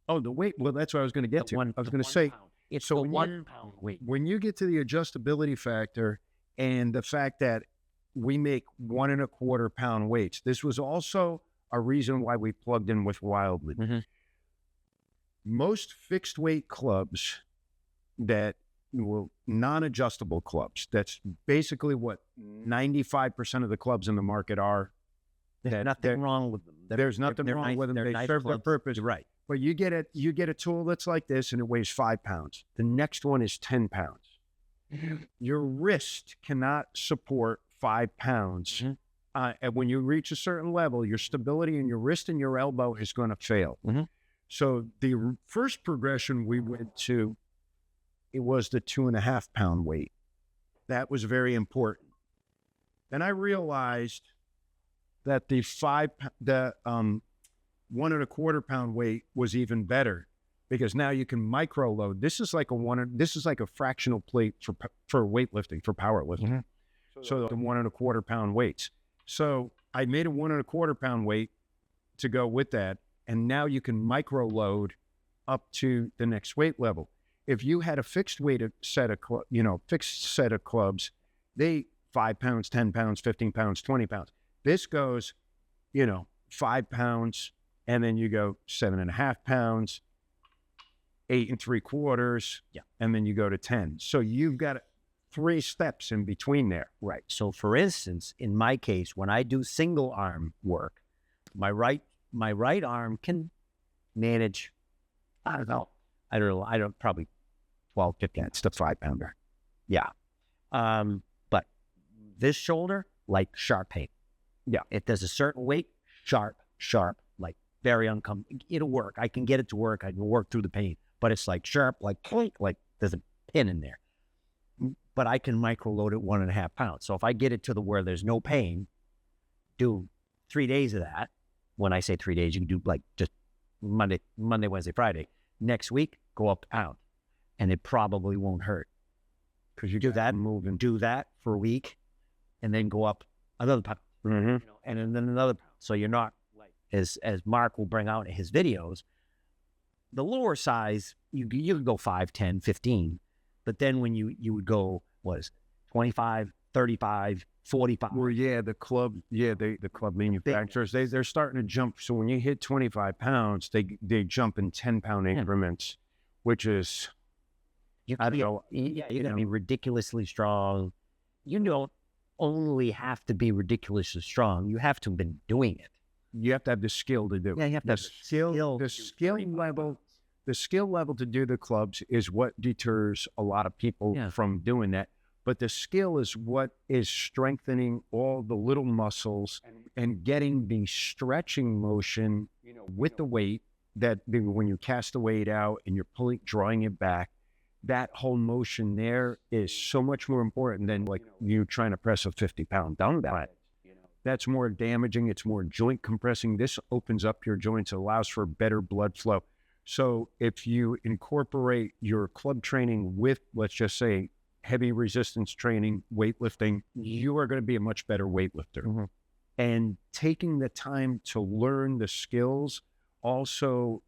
Speaker 1: Oh, the weight. Well, that's what I was going to get to. I was going to say,
Speaker 2: pound. It's
Speaker 1: so
Speaker 2: the 1 pound weight.
Speaker 1: When you get to the adjustability factor and the fact that we make 1.25 pound weights, this was also a reason why we plugged in with Wildman.
Speaker 2: Mm-hmm.
Speaker 1: Most fixed weight clubs that were non-adjustable clubs, that's basically what 95% of the clubs in the market are.
Speaker 2: There's nothing wrong with them.
Speaker 1: There's nothing wrong with them. They serve their purpose.
Speaker 2: You're right.
Speaker 1: But you get a tool that's like this and it weighs 5 pounds. The next one is 10 pounds. Your wrist cannot support 5 pounds. And when you reach a certain level, your stability in your wrist and your elbow is going to fail. So the first progression we went to, it was the 2.5 pound weight. That was very important. Then I realized that the 1.25 pound weight was even better, because now you can micro load. This is like a fractional plate for weightlifting, for powerlifting. So the 1.25 pound weights. So I made a 1.25 pound weight to go with that, and now you can micro load up to the next weight level. If you had a fixed set of clubs, they 5 pounds, 10 pounds, 15 pounds, 20 pounds. This goes, 5 pounds, and then you go 7.5 pounds, 8.75, and then you go to 10. So you've got 3 steps in between there.
Speaker 2: Right. So for instance, in my case, when I do single arm work, my right arm can manage, I don't know, probably 12, 15.
Speaker 1: It's the 5 pounder.
Speaker 2: Yeah. But this shoulder, like sharp pain.
Speaker 1: Yeah.
Speaker 2: It does a certain weight, sharp, like very uncomfortable. It'll work. I can get it to work. I can work through the pain, but it's like sharp, like there's a pin in there. But I can micro load it 1.5 pounds. So if I get it to where there's no pain, do 3 days of that. When I say 3 days, you can do like just Monday, Wednesday, Friday. Next week, go up a pound, and it probably won't hurt, because you do that, move and do that for a week, and then go up another pound, and then another pound. So you're not like, as Mark will bring out in his videos, the lower size, you could go 5, 10, 15, but then when you would go, 25, 35, 45.
Speaker 1: Well, the club manufacturers, they're starting to jump. So when you hit 25 pounds, they jump in 10 pound increments, which is, I don't know.
Speaker 2: Yeah, you're going to be ridiculously strong. You don't only have to be ridiculously strong. You have to have been doing it.
Speaker 1: You have to have the skill to do it.
Speaker 2: Yeah, you have to have
Speaker 1: the skill level. The skill level to do the clubs is what deters a lot of people from doing that. But the skill is what is strengthening all the little muscles and getting the stretching motion, with the weight, that when you cast the weight out and you're drawing it back, that whole motion there is so much more important than like you trying to press a 50-pound dumbbell. Right. That's more damaging. It's more joint compressing. This opens up your joints, allows for better blood flow. So if you incorporate your club training with, let's just say, heavy resistance training, weightlifting, you are going to be a much better weightlifter. And taking the time to learn the skills, also,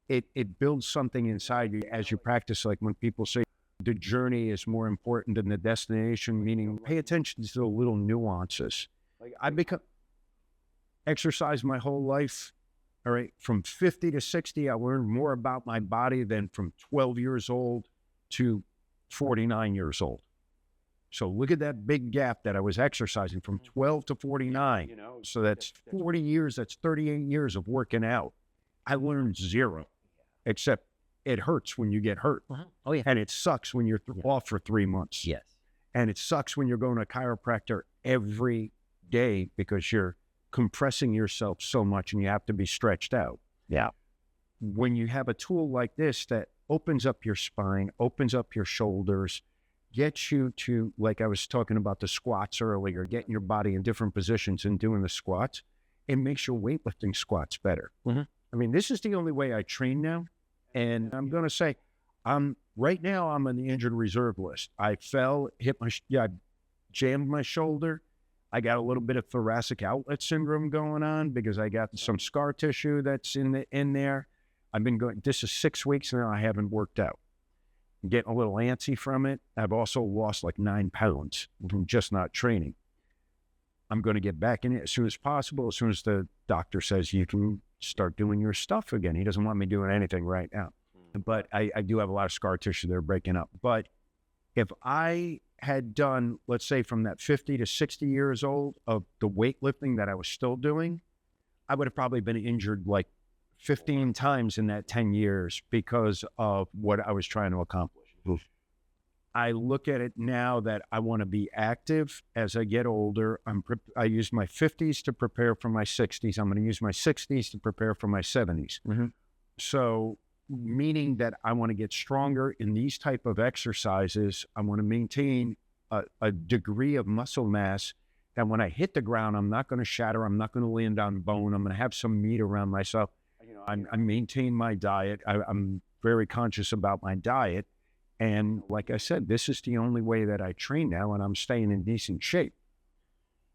Speaker 1: it builds something inside you as you practice. Like when people say the journey is more important than the destination, meaning pay attention to the little nuances. Like I've become exercised my whole life. All right. From 50 to 60, I learned more about my body than from 12 years old to 49 years old. So look at that big gap that I was exercising from 12 to 49. So that's 40 years. That's 38 years of working out. I learned zero, except it hurts when you get hurt.
Speaker 2: Oh, yeah.
Speaker 1: And it sucks when you're off for 3 months.
Speaker 2: Yes.
Speaker 1: And it sucks when you're going to a chiropractor every day because you're compressing yourself so much and you have to be stretched out.
Speaker 2: Yeah.
Speaker 1: When you have a tool like this that opens up your spine, opens up your shoulders, gets you to, like I was talking about the squats earlier, getting your body in different positions and doing the squats, it makes your weightlifting squats better. I mean, this is the only way I train now. And I'm going to say, right now I'm on the injured reserve list. I fell, I jammed my shoulder. I got a little bit of thoracic outlet syndrome going on because I got some scar tissue that's in there. I've been going, this is 6 weeks now. I haven't worked out. I'm getting a little antsy from it. I've also lost like 9 pounds from just not training. I'm going to get back in it as soon as possible. As soon as the doctor says you can start doing your stuff again. He doesn't want me doing anything right now. But I do have a lot of scar tissue there breaking up. But if I had done, let's say from that 50 to 60 years old of the weightlifting that I was still doing, I would have probably been injured like 15 times in that 10 years because of what I was trying to accomplish. I look at it now that I want to be active as I get older. I use my 50s to prepare for my 60s. I'm going to use my 60s to prepare for my 70s. So meaning that I want to get stronger in these type of exercises. I want to maintain a degree of muscle mass that when I hit the ground, I'm not going to shatter. I'm not going to land on bone. I'm going to have some meat around myself. I maintain my diet. I'm very conscious about my diet. And like I said, this is the only way that I train now, and I'm staying in decent shape.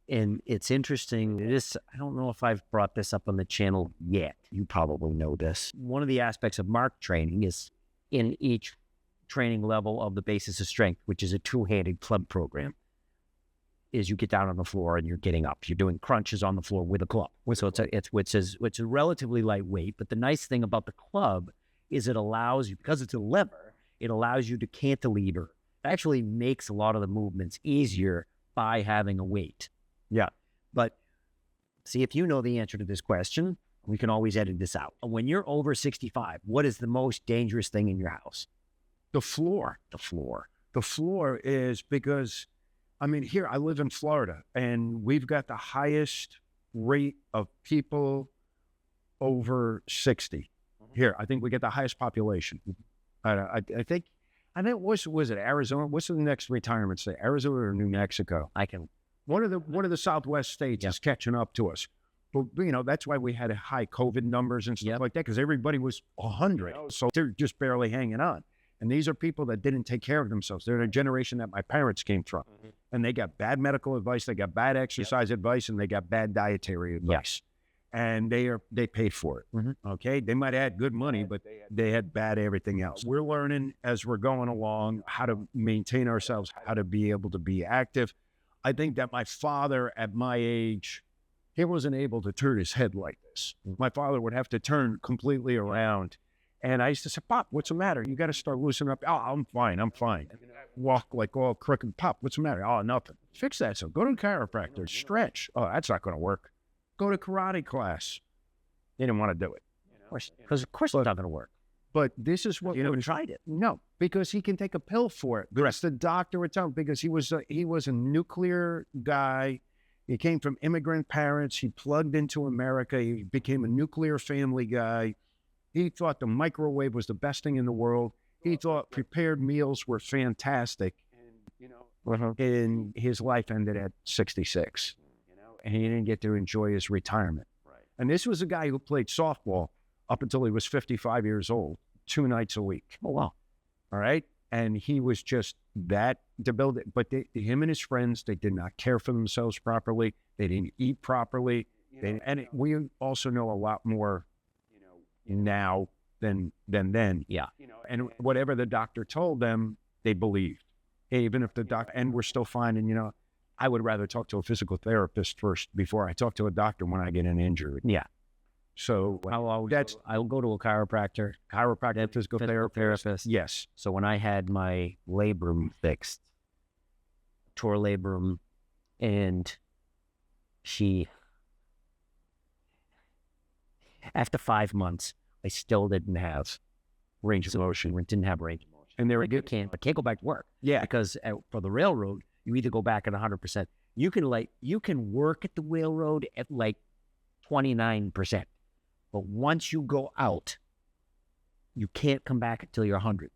Speaker 2: And it's interesting. I don't know if I've brought this up on the channel yet. You probably know this. One of the aspects of Mark training is in each training level of the Basis of Strength, which is a two-handed club program, is you get down on the floor and you're getting up. You're doing crunches on the floor with a club. So which is relatively lightweight. But the nice thing about the club is it allows you, because it's a lever, it allows you to cantilever. It actually makes a lot of the movements easier by having a weight.
Speaker 1: Yeah.
Speaker 2: But see, if you know the answer to this question, we can always edit this out. When you're over 65, what is the most dangerous thing in your house?
Speaker 1: The floor.
Speaker 2: The floor.
Speaker 1: The floor is because, I mean, here I live in Florida and we've got the highest rate of people over 60 here. I think we get the highest population. I think was it Arizona? What's the next retirement state? Arizona or New Mexico? One of the Southwest states is catching up to us. But, you know, that's why we had high COVID numbers and stuff like that, because everybody was 100. So they're just barely hanging on. And these are people that didn't take care of themselves. They're the generation that my parents came from. And they got bad medical advice, they got bad exercise advice, and they got bad dietary advice. And they paid for it. Okay. They might have had good money, but they had bad everything else. We're learning as we're going along how to maintain ourselves, how to be able to be active. I think that my father at my age, he wasn't able to turn his head like this. My father would have to turn completely around. And I used to say, Pop, what's the matter? You got to start loosening up. Oh, I'm fine. Walk like all crooked. Pop, what's the matter? Oh, nothing. Fix that. So go to a chiropractor, stretch. Oh, that's not going to work. Go to karate class. They didn't want to do it.
Speaker 2: Because of course it's not going to work.
Speaker 1: But this is what
Speaker 2: you never tried it.
Speaker 1: No, because he can take a pill for it. Because the doctor would tell him, because he was a nuclear guy. He came from immigrant parents. He plugged into America. He became a nuclear family guy. He thought the microwave was the best thing in the world. He thought prepared meals were fantastic. And his life ended at 66. And he didn't get to enjoy his retirement. And this was a guy who played softball up until he was 55 years old, 2 nights a week.
Speaker 2: Oh, wow.
Speaker 1: All right. And he was just that debilitated. But him and his friends, they did not care for themselves properly. They didn't eat properly. We also know a lot more now than then.
Speaker 2: Yeah.
Speaker 1: And whatever the doctor told them, they believed. Even if the doctor, and we're still finding, I would rather talk to a physical therapist first before I talk to a doctor when I get an injury.
Speaker 2: Yeah.
Speaker 1: So
Speaker 2: I'll go to a chiropractor,
Speaker 1: physical therapist. Yes.
Speaker 2: So when I had my labrum fixed, tore labrum, and after 5 months, I still didn't have range of motion. Didn't have range of motion.
Speaker 1: And
Speaker 2: I can't go back to work.
Speaker 1: Yeah.
Speaker 2: Because for the railroad, you either go back at 100%. You can work at the railroad at like 29%. But once you go out, you can't come back until you're 100.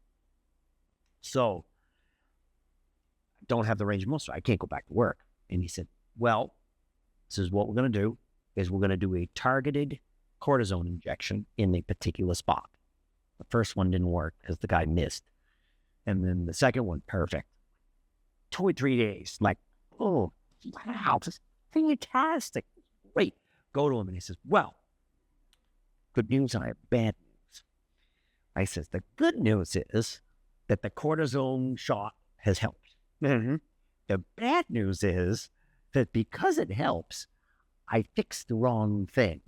Speaker 2: So I don't have the range of motion. So I can't go back to work. And he said, well, this is what we're going to do, is we're going to do a targeted cortisone injection in a particular spot. The first one didn't work because the guy missed. And then the second one, perfect. 2 or 3 days, like, oh, wow, this is fantastic. Great. Go to him and he says, well, good news, I have bad news. I says, the good news is that the cortisone shot has helped.
Speaker 1: Mm-hmm.
Speaker 2: The bad news is that because it helps, I fixed the wrong thing.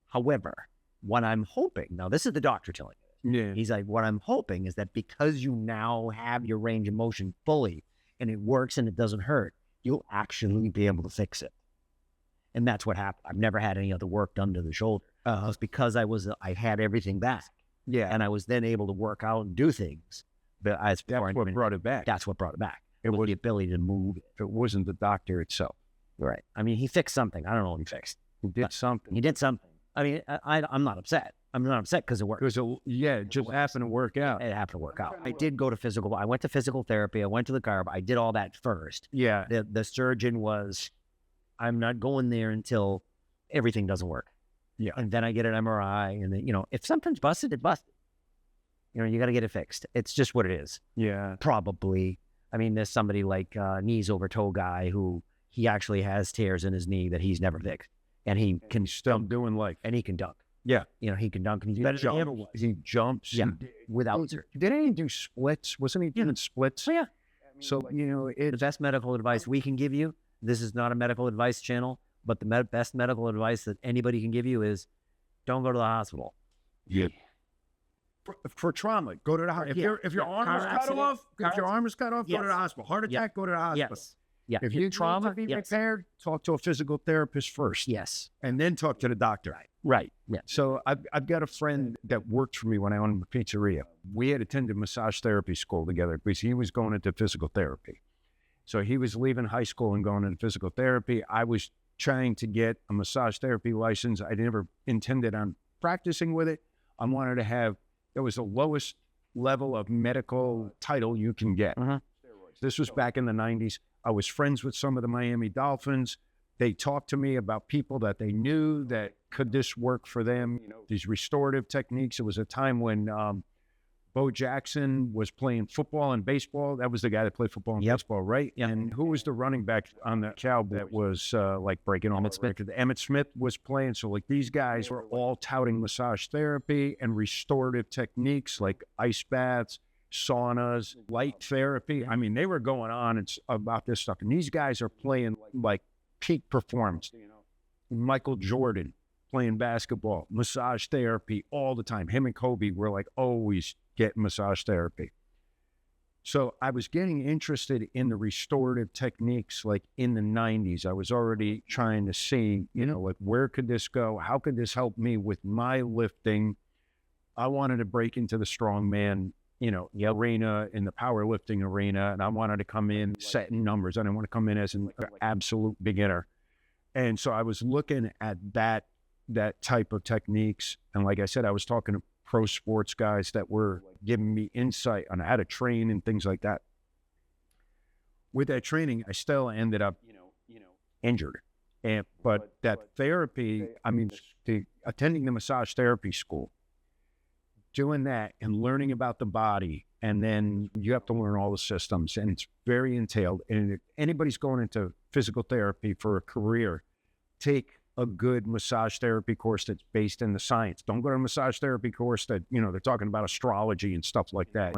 Speaker 2: However, what I'm hoping, now this is the doctor telling me.
Speaker 1: Yeah.
Speaker 2: He's like, what I'm hoping is that because you now have your range of motion fully and it works and it doesn't hurt, you'll actually be able to fix it. And that's what happened. I've never had any other work done to the shoulder. It's because I had everything back.
Speaker 1: Yeah.
Speaker 2: And I was then able to work out and do things. But
Speaker 1: that's what brought it back.
Speaker 2: That's what brought it back. It was the ability to move.
Speaker 1: It wasn't the doctor itself.
Speaker 2: Right. I mean, he fixed something. I don't know what he fixed.
Speaker 1: He did something.
Speaker 2: He did something. I mean, I'm not upset. I'm not upset because it worked.
Speaker 1: It just happened to work out.
Speaker 2: It happened to work out. I did go to physical. I went to physical therapy. I went to the carb. I did all that first.
Speaker 1: Yeah.
Speaker 2: The surgeon was, I'm not going there until everything doesn't work.
Speaker 1: Yeah.
Speaker 2: And then I get an MRI. And then, if something's busted, it busted. You got to get it fixed. It's just what it is.
Speaker 1: Yeah.
Speaker 2: Probably. I mean, there's somebody like knees over toe guy who he actually has tears in his knee that he's never fixed. And he can
Speaker 1: still doing life.
Speaker 2: And he can dunk.
Speaker 1: Yeah.
Speaker 2: He can dunk and he's better than he ever was.
Speaker 1: He jumps.
Speaker 2: Yeah. Without surgery.
Speaker 1: Didn't he do splits? Wasn't he doing splits?
Speaker 2: Oh, yeah.
Speaker 1: So,
Speaker 2: the best medical advice we can give you, this is not a medical advice channel, but the best medical advice that anybody can give you is don't go to the hospital.
Speaker 1: Yeah. For trauma, go to the hospital. If your arm is cut off, go to the hospital. Heart attack, go to the hospital.
Speaker 2: Yes. Yeah.
Speaker 1: If you trauma be repaired, talk to a physical therapist first.
Speaker 2: Yes.
Speaker 1: And then talk to the doctor.
Speaker 2: Right. Yeah.
Speaker 1: So I've got a friend that worked for me when I owned a pizzeria. We had attended massage therapy school together because he was going into physical therapy. So he was leaving high school and going into physical therapy. I was trying to get a massage therapy license. I never intended on practicing with it. I wanted to have, it was the lowest level of medical title you can get. This was back in the 90s. I was friends with some of the Miami Dolphins. They talked to me about people that they knew that could this work for them, these restorative techniques. It was a time when Bo Jackson was playing football and baseball. That was the guy that played football and baseball, right?
Speaker 2: Yep.
Speaker 1: And who was the running back on the Cowboys that was like breaking all the records? Emmett Smith was playing. So like these guys were all touting massage therapy and restorative techniques like ice baths, saunas, light therapy. I mean, they were going on about this stuff. And these guys are playing like peak performance. Michael Jordan playing basketball, massage therapy all the time. Him and Kobe were like always getting massage therapy. So I was getting interested in the restorative techniques like in the 90s. I was already trying to see, like where could this go? How could this help me with my lifting? I wanted to break into the strongman arena, in the powerlifting arena, and I wanted to come in setting numbers. I didn't want to come in as an absolute beginner. And so I was looking at that type of techniques. And like I said, I was talking to pro sports guys that were giving me insight on how to train and things like that. With that training, I still ended up, injured. But that therapy, I mean, attending the massage therapy school, doing that and learning about the body, and then you have to learn all the systems, and it's very entailed. And if anybody's going into physical therapy for a career, take a good massage therapy course that's based in the science. Don't go to a massage therapy course that, they're talking about astrology and stuff like that.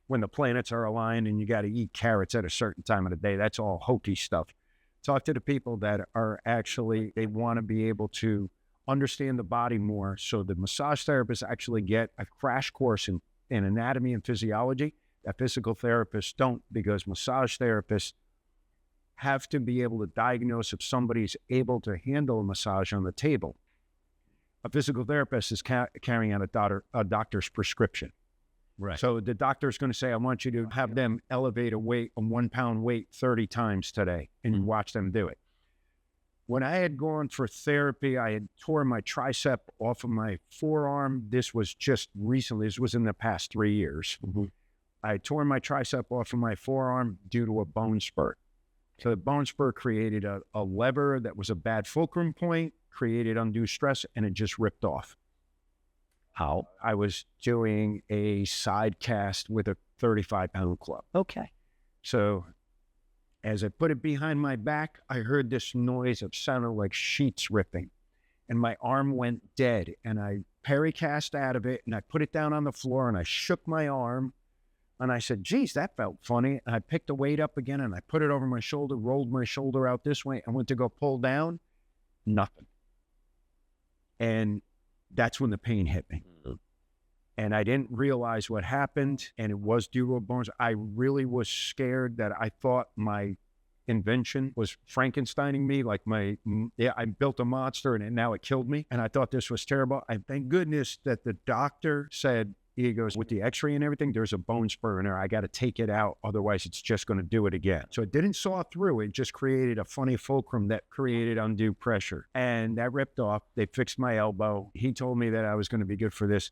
Speaker 1: When the planets are aligned and you got to eat carrots at a certain time of the day, that's all hokey stuff. Talk to the people that are actually, they want to be able to understand the body more. So the massage therapists actually get a crash course in anatomy and physiology that physical therapists don't, because massage therapists have to be able to diagnose if somebody's able to handle a massage on the table. A physical therapist is carrying out a doctor's prescription.
Speaker 2: Right.
Speaker 1: So the doctor's going to say, I want you to have them elevate a 1 pound weight 30 times today, and you watch them do it. When I had gone for therapy, I had torn my tricep off of my forearm. This was just recently. This was in the past 3 years. I tore my tricep off of my forearm due to a bone spurt. So the bone spurt created a lever that was a bad fulcrum point, created undue stress, and it just ripped off.
Speaker 2: How?
Speaker 1: I was doing a side cast with a 35-pound club.
Speaker 2: Okay.
Speaker 1: So as I put it behind my back, I heard this noise of sounded like sheets ripping, and my arm went dead, and I pericast out of it, and I put it down on the floor, and I shook my arm, and I said, geez, that felt funny. And I picked the weight up again, and I put it over my shoulder, rolled my shoulder out this way, and went to go pull down, nothing. And that's when the pain hit me. And I didn't realize what happened, and it was due to a bone. I really was scared that I thought my invention was Frankensteining me, like I built a monster and now it killed me. And I thought this was terrible. I thank goodness that the doctor said, he goes, with the x-ray and everything, there's a bone spur in there. I got to take it out. Otherwise, it's just going to do it again. So it didn't saw through. It just created a funny fulcrum that created undue pressure. And that ripped off. They fixed my elbow. He told me that I was going to be good for this.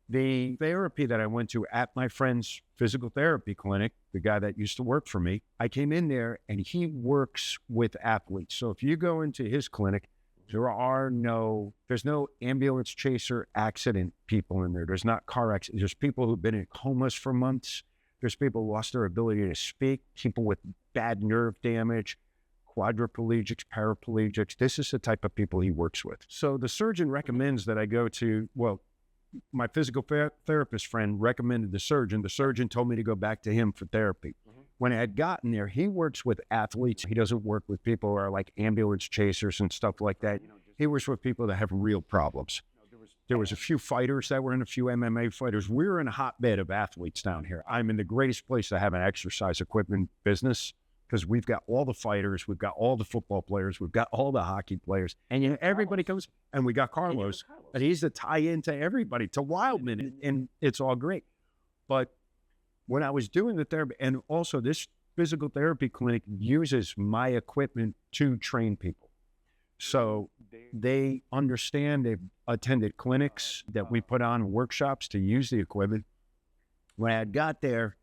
Speaker 1: The therapy that I went to at my friend's physical therapy clinic, the guy that used to work for me, I came in there and he works with athletes. So if you go into his clinic, there's no ambulance chaser accident people in there. There's not car accidents. There's people who've been in comas for months. There's people who lost their ability to speak, people with bad nerve damage, quadriplegics, paraplegics. This is the type of people he works with. So the surgeon recommends that I go to, my physical therapist friend recommended the surgeon. The surgeon told me to go back to him for therapy. When I had gotten there, he works with athletes. He doesn't work with people who are like ambulance chasers and stuff like that. He works with people that have real problems. There was a few fighters that were in, a few MMA fighters. We're in a hotbed of athletes down here. I'm in the greatest place to have an exercise equipment business, because we've got all the fighters, we've got all the football players, we've got all the hockey players, and everybody comes, and we got Carlos, and he's the tie-in to everybody, to Wildman, and it's all great. But when I was doing the therapy, and also this physical therapy clinic uses my equipment to train people. So they understand, they've attended clinics that we put on, workshops to use the equipment. When I got there,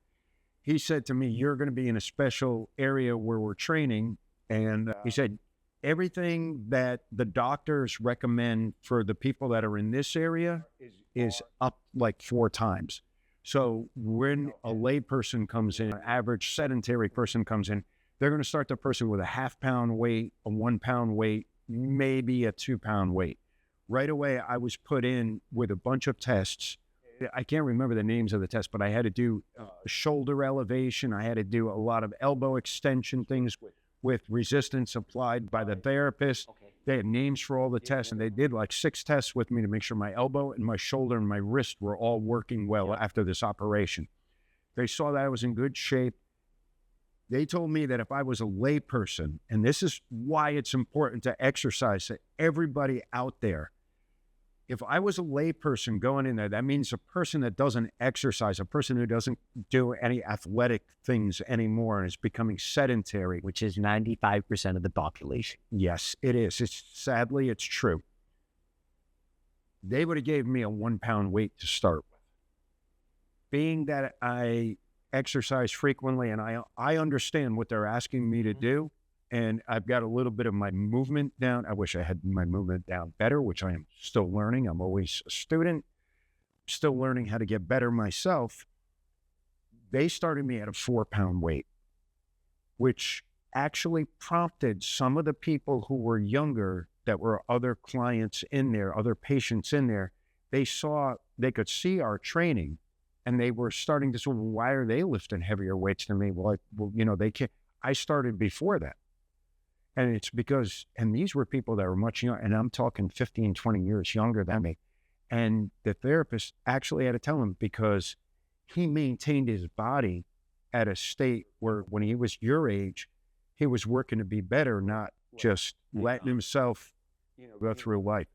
Speaker 1: he said to me, you're going to be in a special area where we're training. And he said, everything that the doctors recommend for the people that are in this area is up like 4 times. So when a lay person comes in, an average sedentary person comes in, they're going to start the person with a 1/2 pound weight, a 1 pound weight, maybe a 2 pound weight. Right away, I was put in with a bunch of tests. I can't remember the names of the tests, but I had to do shoulder elevation. I had to do a lot of elbow extension things with resistance applied by the therapist. They had names for all the tests, and they did like 6 tests with me to make sure my elbow and my shoulder and my wrist were all working well after this operation. They saw that I was in good shape. They told me that if I was a lay person, and this is why it's important to exercise, that everybody out there, if I was a lay person going in there, that means a person that doesn't exercise, a person who doesn't do any athletic things anymore and is becoming sedentary.
Speaker 2: Which is 95% of the population.
Speaker 1: Yes, it is. Sadly, it's true. They would have gave me a 1 pound weight to start with. Being that I exercise frequently and I understand what they're asking me to do, and I've got a little bit of my movement down. I wish I had my movement down better, which I am still learning. I'm always a student, still learning how to get better myself. They started me at a 4 pound weight, which actually prompted some of the people who were younger, that were other clients in there, other patients in there. They could see our training, and they were starting to say, well, why are they lifting heavier weights than me? Well, they can't. I started before that. And it's because, and these were people that were much younger, and I'm talking 15, 20 years younger than me. And the therapist actually had to tell him, because he maintained his body at a state where when he was your age, he was working to be better, not just letting himself go through life.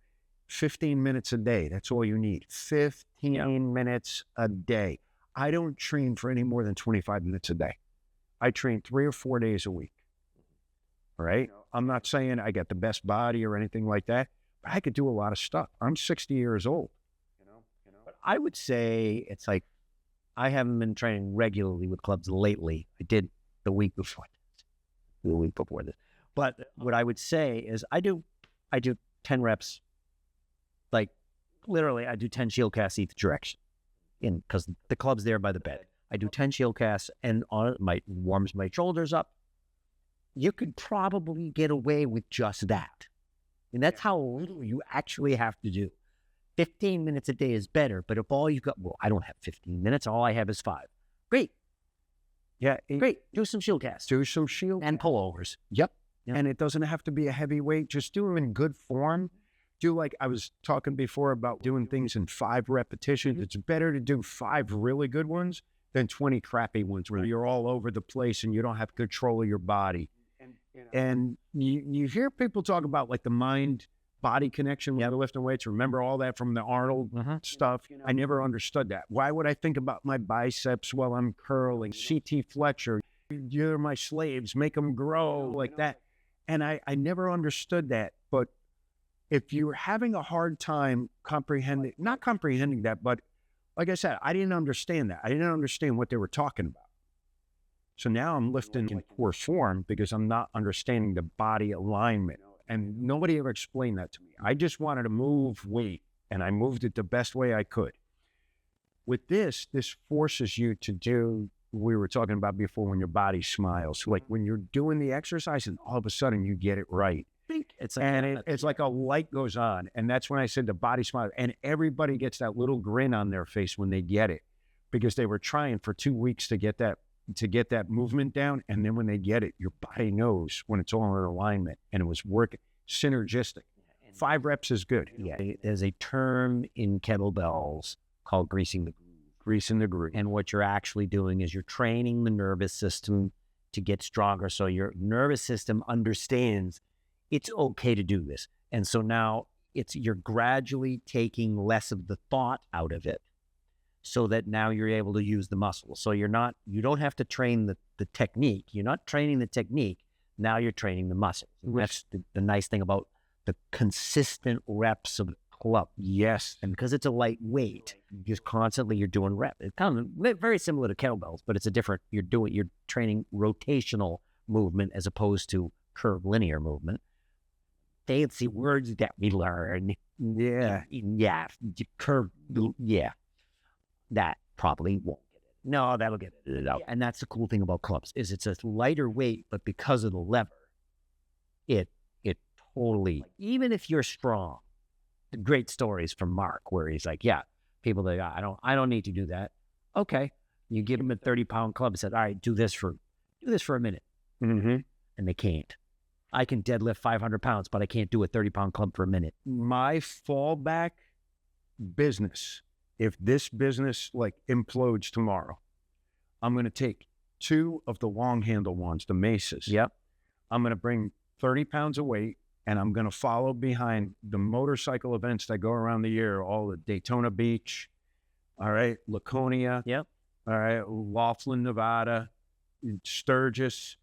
Speaker 1: 15 minutes a day, that's all you need. 15 minutes a day. I don't train for any more than 25 minutes a day. I train 3 or 4 days a week. All right? I'm not saying I got the best body or anything like that, but I could do a lot of stuff. I'm 60 years old.
Speaker 2: But I would say it's like, I haven't been training regularly with clubs lately. I did the week before this. But what I would say is I do 10 reps. Like literally I do 10 shield casts each direction because the club's there by the bed. I do 10 shield casts and on it warms my shoulders up. You could probably get away with just that. And that's how little you actually have to do. 15 minutes a day is better, but if all you've got, well, I don't have 15 minutes, all I have is 5. Great.
Speaker 1: Yeah.
Speaker 2: Great. Do some shield casts.
Speaker 1: Do some shield
Speaker 2: and pullovers.
Speaker 1: Yep. And it doesn't have to be a heavy weight. Just do them in good form. Do like I was talking before about doing things in 5 repetitions. It's better to do 5 really good ones than 20 crappy ones where you're all over the place and you don't have control of your body. And you hear people talk about like the mind-body connection when they're lifting weights. Remember all that from the Arnold stuff? I never understood that. Why would I think about my biceps while I'm curling? C.T. Fletcher, you're my slaves, make them grow like that. And I never understood that. But if you're having a hard time not comprehending that, but like I said, I didn't understand that. I didn't understand what they were talking about. So now I'm lifting in poor form because I'm not understanding the body alignment. And nobody ever explained that to me. I just wanted to move weight, and I moved it the best way I could. With this forces you to do what we were talking about before, when your body smiles. Like when you're doing the exercise and all of a sudden you get it right. It's like a light goes on. And that's when I said the body smiles. And everybody gets that little grin on their face when they get it, because they were trying for 2 weeks to get that movement down. And then when they get it, your body knows when it's all in alignment and it was working synergistic. 5 reps is good.
Speaker 2: Yeah. There's a term in kettlebells called greasing the groove.
Speaker 1: Greasing the groove.
Speaker 2: And what you're actually doing is you're training the nervous system to get stronger. So your nervous system understands it's okay to do this. And so now you're gradually taking less of the thought out of it, so that now you're able to use the muscle. So you don't have to train the technique. You're not training the technique. Now you're training the muscle. And that's the nice thing about the consistent reps of the club.
Speaker 1: Yes.
Speaker 2: And because it's a lightweight, just constantly you're doing reps. It's kind of very similar to kettlebells, but it's you're training rotational movement as opposed to curvilinear movement. Fancy words that we learn.
Speaker 1: Yeah.
Speaker 2: Yeah. Curve. Yeah. That probably won't get it. No, that'll get it out. And that's the cool thing about clubs is it's a lighter weight, but because of the lever, it totally, even if you're strong, great stories from Mark where he's like, yeah, people that I don't need to do that. Okay. You give him a 30-pound club and said, all right, do this for a minute.
Speaker 1: Mm-hmm.
Speaker 2: And they can't. I can deadlift 500 pounds, but I can't do a 30-pound club for a minute.
Speaker 1: My fallback business, if this business like implodes tomorrow, I'm going to take 2 of the long handle ones, the Maces.
Speaker 2: Yep.
Speaker 1: I'm going to bring 30 pounds of weight, and I'm going to follow behind the motorcycle events that go around the year, all the Daytona Beach, all right, Laconia,
Speaker 2: yep,
Speaker 1: all right, Laughlin, Nevada, Sturgis,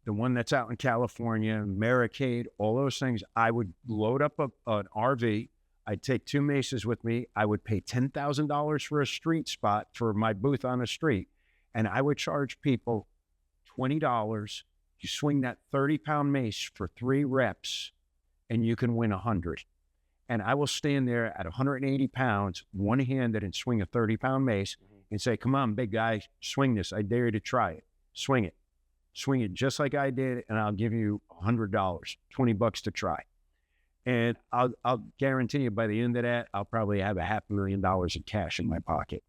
Speaker 1: the one that's out in California, Barricade, all those things. I would load up an RV. I'd take 2 Maces with me. I would pay $10,000 for a street spot for my booth on the street. And I would charge people $20. You swing that 30-pound mace for 3 reps and you can win 100. And I will stand there at 180 pounds, one-handed, and swing a 30-pound mace and say, come on, big guy, swing this. I dare you to try it. Swing it. Swing it just like I did, and I'll give you $100, $20 to try. And I'll guarantee you by the end of that, I'll probably have $500,000 in cash in my pocket.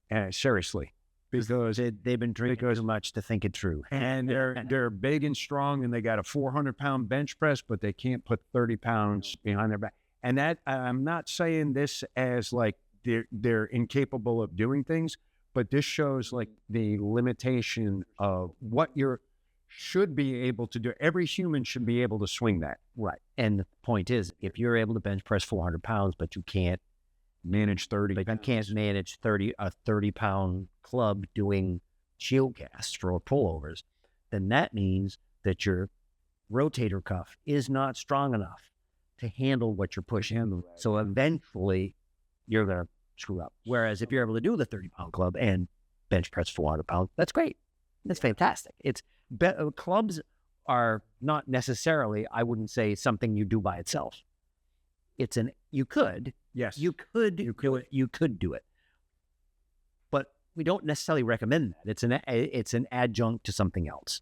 Speaker 1: And seriously, because
Speaker 2: they've been drinking too much to think it true.
Speaker 1: and they're big and strong, and they got a 400-pound bench press, but they can't put 30 pounds behind their back. And that I'm not saying this as like they're incapable of doing things, but this shows like the limitation of what you should be able to do. Every human should be able to swing that.
Speaker 2: Right. And the point is, if you're able to bench press 400 pounds, but you can't
Speaker 1: manage 30
Speaker 2: but
Speaker 1: pounds.
Speaker 2: you can't manage a 30-pound club doing shield casts or pullovers, then that means that your rotator cuff is not strong enough to handle what you're pushing. So eventually you're going to screw up. Whereas if you're able to do the 30-pound club and bench press 400 pounds, that's great. That's fantastic. Clubs are not necessarily, I wouldn't say, something you do by itself. You could do it, but we don't necessarily recommend that. It's an adjunct to something else.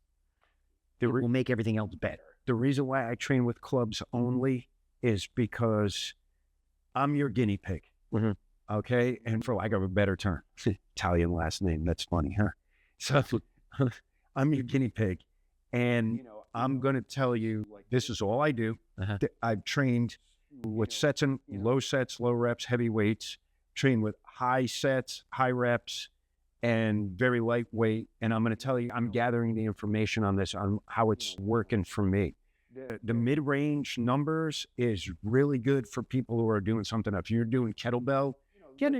Speaker 2: It will make everything else better.
Speaker 1: The reason why I train with clubs only is because I'm your guinea pig.
Speaker 2: Mm-hmm.
Speaker 1: Okay, and for lack of a better term, Italian last name. That's funny, huh? So I'm your guinea pig, and I'm going to tell you this is all I do.
Speaker 2: Uh-huh.
Speaker 1: I've trained with sets and low reps, heavy weights, train with high sets, high reps, and very lightweight. And I'm going to tell you, I'm gathering the information on this, on how it's working for me. The mid-range numbers is really good for people who are doing something. If you're doing kettlebell,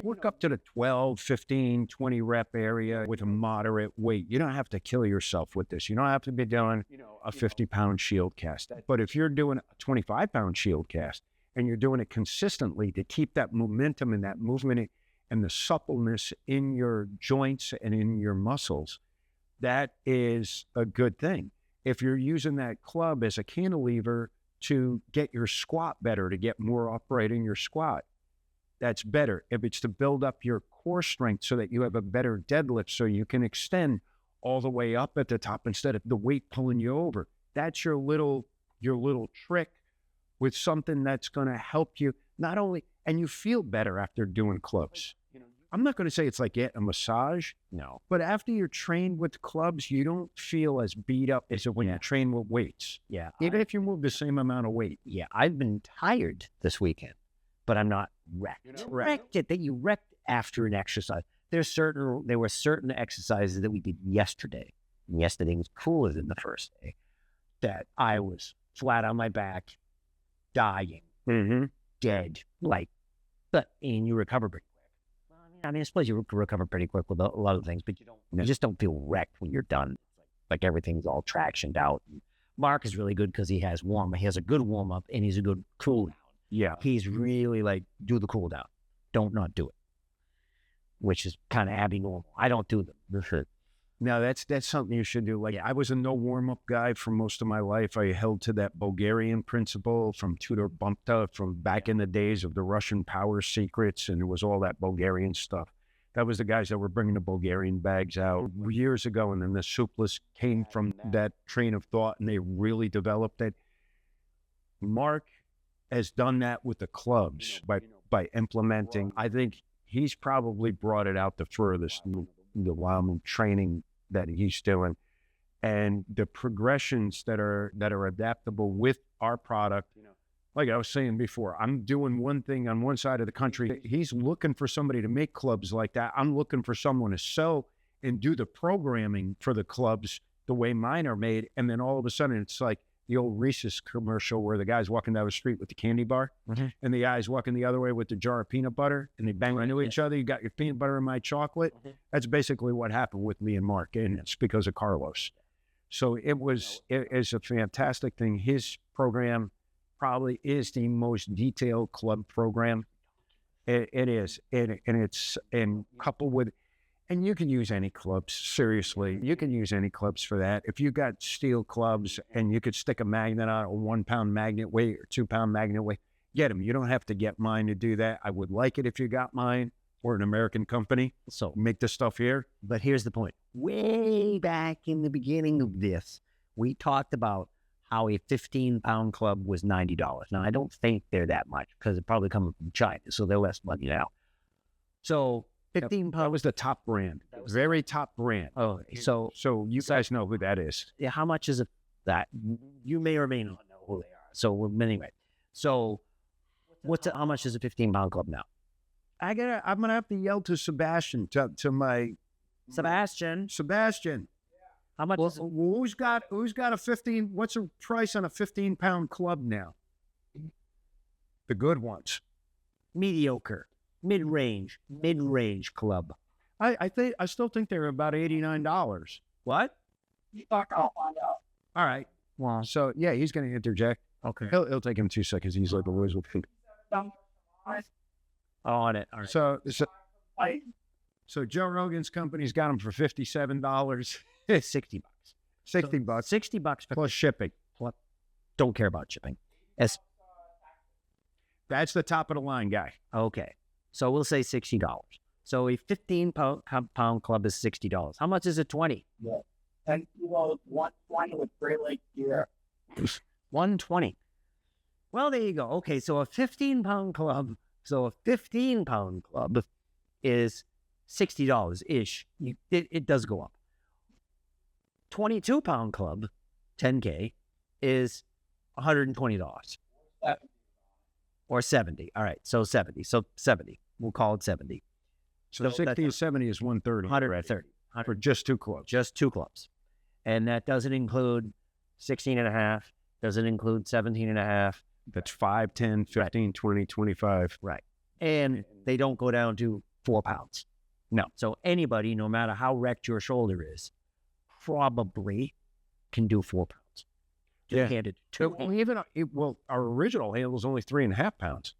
Speaker 1: work up to the 12, 15, 20 rep area with a moderate weight. You don't have to kill yourself with this. You don't have to be doing a 50-pound shield cast. But if you're doing a 25-pound shield cast, and you're doing it consistently to keep that momentum and that movement and the suppleness in your joints and in your muscles, that is a good thing. If you're using that club as a cantilever to get your squat better, to get more upright in your squat, that's better. If it's to build up your core strength so that you have a better deadlift so you can extend all the way up at the top instead of the weight pulling you over, that's your little trick with something that's going to help you not only, and you feel better after doing clubs. I'm not going to say it's like getting a massage.
Speaker 2: No.
Speaker 1: But after you're trained with clubs, you don't feel as beat up as when you train with weights.
Speaker 2: Yeah.
Speaker 1: Even if you move the same amount of weight.
Speaker 2: Yeah. I've been tired this weekend, but I'm not wrecked. You wrecked after an exercise. There were certain exercises that we did yesterday. And yesterday was cooler than the first day. That I was flat on my back, dying, dead, and you recover pretty quick. I mean, I suppose you recover pretty quick with a lot of things, but you just don't feel wrecked when you're done. Like everything's all tractioned out. Mark is really good because he has a good warm up and he's a good cool down.
Speaker 1: Yeah.
Speaker 2: He's really like, do the cool down. Don't not do it. Which is kind of abnormal. I don't do them.
Speaker 1: No, that's something you should do. Like, I was a no warm-up guy for most of my life. I held to that Bulgarian principle from Tudor Bumpta from back in the days of the Russian power secrets, and it was all that Bulgarian stuff. That was the guys that were bringing the Bulgarian bags out years ago, and then the Suplas came from that train of thought, and they really developed it. Mark has done that with the clubs by implementing. I think he's probably brought it out the furthest, the Wildman training that he's doing, and the progressions that are adaptable with our product. Like I was saying before, I'm doing one thing on one side of the country. He's looking for somebody to make clubs like that. I'm looking for someone to sell and do the programming for the clubs the way mine are made. And then all of a sudden it's like the old Reese's commercial where the guy's walking down the street with the candy bar and the guy's walking the other way with the jar of peanut butter, and they bang into each other. You got your peanut butter and my chocolate. That's basically what happened with me and Mark, and it's because of Carlos. So it's a fantastic thing. His program probably is the most detailed club program. It is, and coupled with, and you can use any clubs, seriously. You can use any clubs for that. If you got steel clubs and you could stick a magnet on a 1 pound magnet weight or 2 pound magnet weight, get them. You don't have to get mine to do that. I would like it if you got mine. We're an American company, so make this stuff here.
Speaker 2: But here's the point. Way back in the beginning of this, we talked about how a 15-pound club was $90. Now, I don't think they're that much because it's probably coming from China, so they're less money now. So 15
Speaker 1: That
Speaker 2: pound.
Speaker 1: was the top brand.
Speaker 2: That was-
Speaker 1: Very top brand.
Speaker 2: Oh, so
Speaker 1: So you guys know who that is.
Speaker 2: yeah, how much is it that you may or may not know who they are? So anyway, so how much is a 15-pound club now?
Speaker 1: I'm gonna have to yell to Sebastian, to my
Speaker 2: Sebastian, how much?
Speaker 1: Well,
Speaker 2: Is it?
Speaker 1: who's got a 15? What's the price on a 15-pound club now? The good ones.
Speaker 2: Mediocre, mid-range club.
Speaker 1: I still think they're about $89.
Speaker 2: What?
Speaker 3: I'll find out.
Speaker 1: All right.
Speaker 2: Well,
Speaker 1: So yeah, he's gonna interject.
Speaker 2: okay.
Speaker 1: It'll take him 2 seconds. He's like a wizard.
Speaker 2: On it. All right.
Speaker 1: So Joe Rogan's company's got them for $57.
Speaker 2: $60.
Speaker 1: $60
Speaker 2: $60 for,
Speaker 1: plus shipping.
Speaker 2: don't care about shipping. Yes.
Speaker 1: That's the top of the line guy.
Speaker 2: Okay. So we'll say $60. So a 15-pound club is $60. How much is a 20?
Speaker 3: And you know, 120 with Great Lake gear.
Speaker 2: 120. Well, there you go. Okay, so a 15-pound club. So a 15-pound club is $60-ish. It does go up. 22-pound club, 10K, is $120. Or 70. All right, so 70. So 70. We'll call it 70.
Speaker 1: So
Speaker 2: So
Speaker 1: 60 and 70 is 130.
Speaker 2: 130.
Speaker 1: For just 2 clubs.
Speaker 2: Just 2 clubs. And that doesn't include 16 and a half, doesn't include 17 and a half.
Speaker 1: That's 5, 10, 15, 20, 25.
Speaker 2: Right. And they don't go down to 4 pounds. No. So anybody, no matter how wrecked your shoulder is, probably can do 4 pounds.
Speaker 1: Yeah.
Speaker 2: Handed
Speaker 1: Well, our original handle was only 3.5 pounds.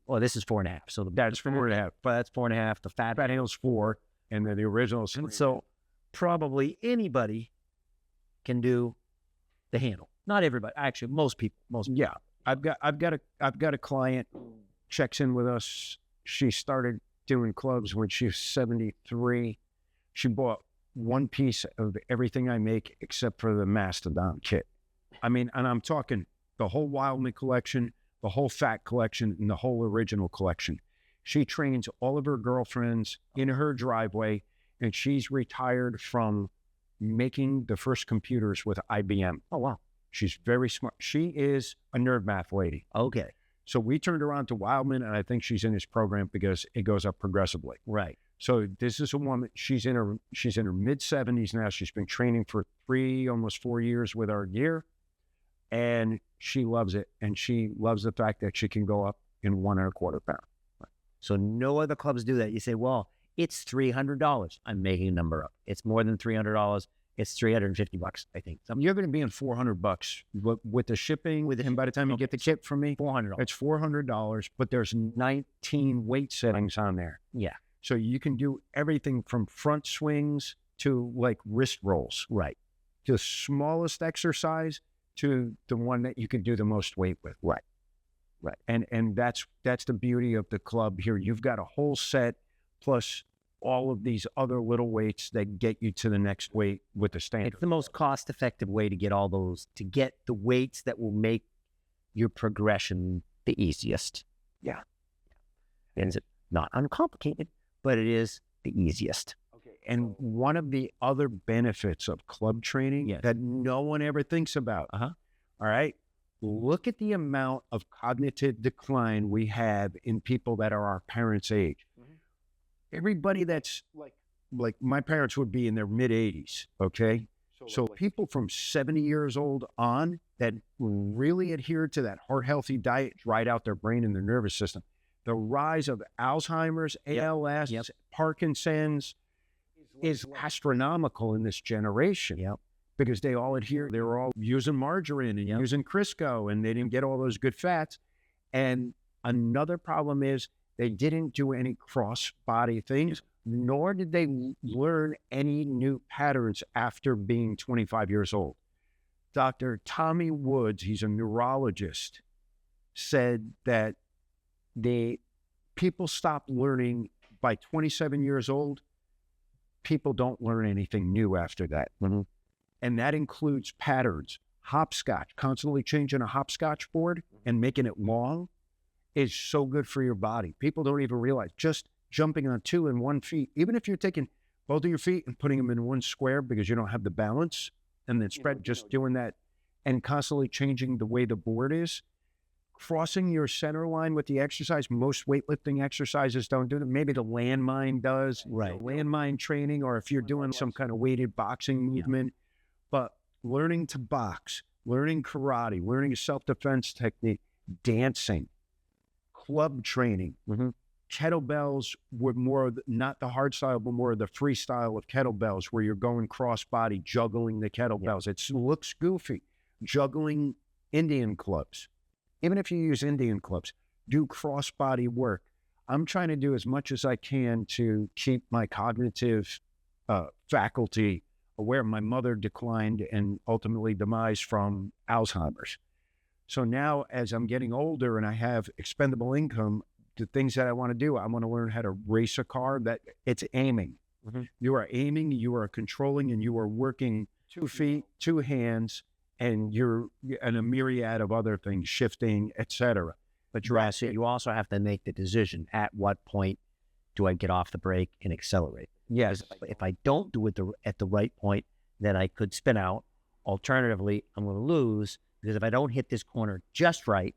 Speaker 2: Well, this is 4.5. So
Speaker 1: That's 4.5.
Speaker 2: but that's 4.5. The fat
Speaker 1: Fat handle's 4, and then the original is 3.
Speaker 2: And so probably anybody can do the handle. Not everybody. Actually, most people.
Speaker 1: Yeah, I've got a client who checks in with us. She started doing clubs when she was 73. She bought one piece of everything I make except for the Mastodon kit. I mean, and I'm talking the whole Wildman collection, the whole Fat collection, and the whole original collection. She trains all of her girlfriends in her driveway, and she's retired from making the first computers with IBM.
Speaker 2: Oh, wow.
Speaker 1: She's very smart. She is a nerd math lady.
Speaker 2: Okay.
Speaker 1: So we turned her on to Wildman, and I think she's in his program because it goes up progressively.
Speaker 2: Right.
Speaker 1: So this is a woman. She's in her mid-70s now. She's been training for 3, almost 4 years with our gear, and she loves it. And she loves the fact that she can go up in 1.25 pounds.
Speaker 2: So no other clubs do that. You say, well, it's $300. I'm making a number up. It's more than $300. It's $350, I think.
Speaker 1: You're going to be in $400 with the shipping. And by the time you get the kit from me,
Speaker 2: $400.
Speaker 1: it's $400. But there's 19 weight settings on there.
Speaker 2: Yeah.
Speaker 1: So you can do everything from front swings to like wrist rolls.
Speaker 2: Right.
Speaker 1: The smallest exercise to the one that you can do the most weight with.
Speaker 2: Right.
Speaker 1: And that's the beauty of the club here. You've got a whole set plus all of these other little weights that get you to the next weight with the standard.
Speaker 2: It's the most cost-effective way to get to get the weights that will make your progression the easiest.
Speaker 1: Yeah.
Speaker 2: And it's not uncomplicated, but it is the easiest.
Speaker 1: Okay. And one of the other benefits of club training that no one ever thinks about. All right. Look at the amount of cognitive decline we have in people that are our parents' age. Everybody that's like my parents would be in their mid-80s, okay? So people from 70 years old on that really adhered to that heart-healthy diet dried out their brain and their nervous system. The rise of Alzheimer's, ALS, Parkinson's is astronomical in this generation.
Speaker 2: Yep.
Speaker 1: Because they all adhere. They were all using margarine and using Crisco, and they didn't get all those good fats. And another problem is they didn't do any cross-body things, nor did they learn any new patterns after being 25 years old. Dr. Tommy Woods, he's a neurologist, said that the people stop learning by 27 years old. People don't learn anything new after that. And that includes patterns. Hopscotch, constantly changing a hopscotch board and making it long is so good for your body. People don't even realize just jumping on 2 and 1 feet, even if you're taking both of your feet and putting them in one square because you don't have the balance, and then spread, just doing that and constantly changing the way the board is, crossing your center line with the exercise. Most weightlifting exercises don't do that. Maybe the landmine does,
Speaker 2: Right.
Speaker 1: landmine training, or if you're doing some kind of weighted boxing movement. But learning to box, learning karate, learning a self-defense technique, dancing, club training, kettlebells with more of not the hard style, but more of the freestyle of kettlebells where you're going cross-body, juggling the kettlebells. It looks goofy. Juggling Indian clubs. Even if you use Indian clubs, do cross-body work. I'm trying to do as much as I can to keep my cognitive faculty aware. My mother declined and ultimately demised from Alzheimer's. So now as I'm getting older and I have expendable income, the things that I want to do, I want to learn how to race a car. That it's aiming. You are aiming, you are controlling, and you are working 2 feet, 2 hands, and you're and a myriad of other things, shifting, etc.
Speaker 2: But you also have to make the decision, at what point do I get off the brake and accelerate?
Speaker 1: Yes.
Speaker 2: If I don't do it at the right point, then I could spin out. Alternatively, I'm going to lose, because if I don't hit this corner just right,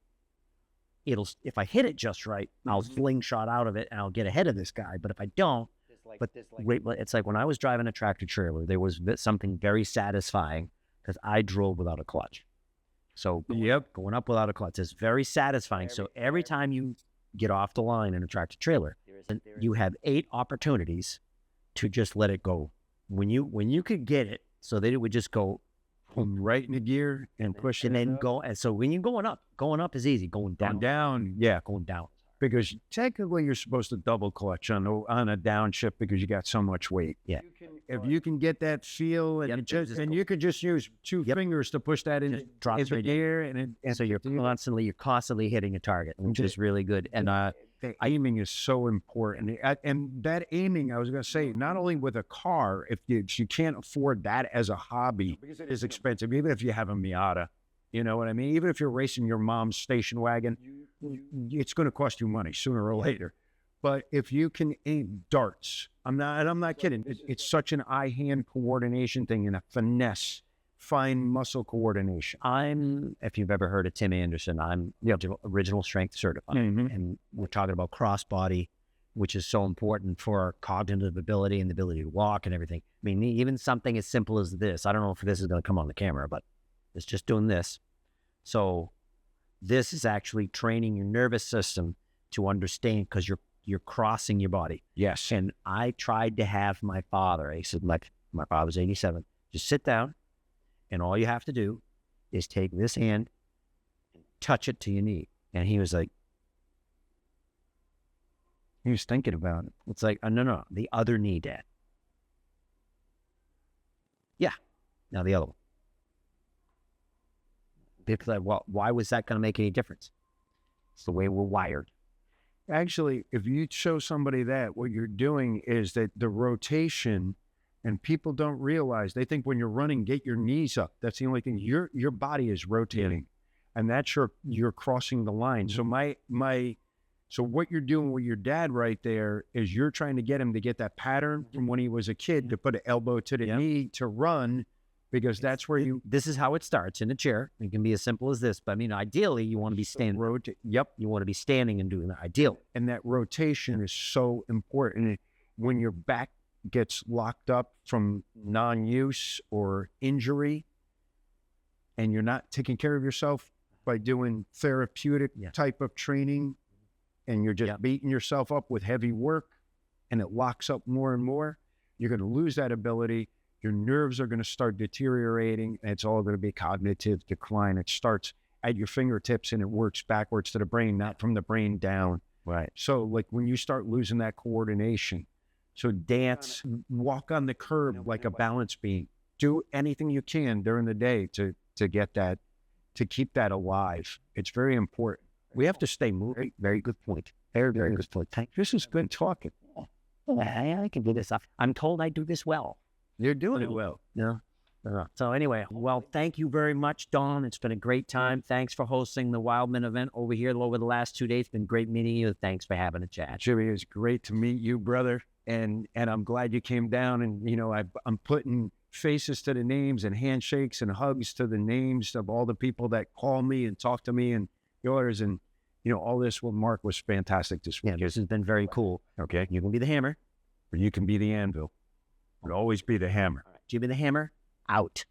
Speaker 2: if I hit it just right, I'll slingshot out of it and I'll get ahead of this guy. But if I don't, it's like when I was driving a tractor trailer, there was something very satisfying because I drove without a clutch. So going up without a clutch is very satisfying. So every time you get off the line in a tractor trailer, you have 8 opportunities to just let it go. When you could get it so that it would just go
Speaker 1: right in the gear and push
Speaker 2: and then go. And so when you're going up is easy. Going down,
Speaker 1: going down. Because technically you're supposed to double clutch on a downshift because you got so much weight.
Speaker 2: Yeah.
Speaker 1: If you can get that feel, and you could just use 2 fingers to push that in the gear, and
Speaker 2: so you're constantly hitting a target, which is really good. And
Speaker 1: the aiming is so important. And that aiming, I was going to say, not only with a car, if you can't afford that as a hobby, because it is expensive, even if you have a Miata, you know what I mean? Even if you're racing your mom's station wagon, it's going to cost you money sooner or later. But if you can aim darts, I'm not kidding. It's such an eye-hand coordination thing and a finesse, fine muscle coordination.
Speaker 2: If you've ever heard of Tim Anderson, I'm original strength certified. And we're talking about crossbody, which is so important for our cognitive ability and the ability to walk and everything. I mean, even something as simple as this, I don't know if this is going to come on the camera, but it's just doing this. So this is actually training your nervous system to understand, because you're crossing your body.
Speaker 1: Yes.
Speaker 2: And I tried to have my father, I said, my father's 87, just sit down, and all you have to do is take this hand and touch it to your knee. And he was like, he was thinking about it. It's like, no, the other knee, Dad. Yeah, now the other one. Because why was that going to make any difference? It's the way we're wired.
Speaker 1: Actually, if you show somebody that, what you're doing is that the rotation, and people don't realize, they think when you're running, get your knees up. That's the only thing. Your body is rotating, and that's you're crossing the line. So so what you're doing with your dad right there is you're trying to get him to get that pattern from when he was a kid, to put an elbow to the knee to run. Because that's where
Speaker 2: this is how it starts in a chair. It can be as simple as this, but I mean, ideally, you want to be standing. You want to be standing and doing that. Ideally.
Speaker 1: And that rotation is so important. When your back gets locked up from non-use or injury, and you're not taking care of yourself by doing therapeutic type of training, and you're just beating yourself up with heavy work, and it locks up more and more, you're going to lose that ability. Your nerves are going to start deteriorating, and it's all going to be cognitive decline. It starts at your fingertips and it works backwards to the brain, not from the brain down.
Speaker 2: Right.
Speaker 1: So like when you start losing that coordination, so dance, walk on the curb like a balance beam, do anything you can during the day to get that, to keep that alive. It's very important. We have to stay moving.
Speaker 2: Very good point. Very, very good point.
Speaker 1: This is good talking.
Speaker 2: I can do this. I'm told I do this well.
Speaker 1: You're doing it well.
Speaker 2: Yeah. So anyway, well, thank you very much, Don. It's been a great time. Thanks for hosting the Wildman event over here over the last 2 days. It's been great meeting you. Thanks for having a chat.
Speaker 1: Jimmy, it was great to meet you, brother. And I'm glad you came down. And, you know, I'm putting faces to the names and handshakes and hugs to the names of all the people that call me and talk to me and yours. And, you know, all this with Mark was fantastic this week.
Speaker 2: Yeah, this has been very cool.
Speaker 1: Okay.
Speaker 2: You can be the hammer.
Speaker 1: Or you can be the anvil. But always be the hammer.
Speaker 2: Jimmy the Hammer, out.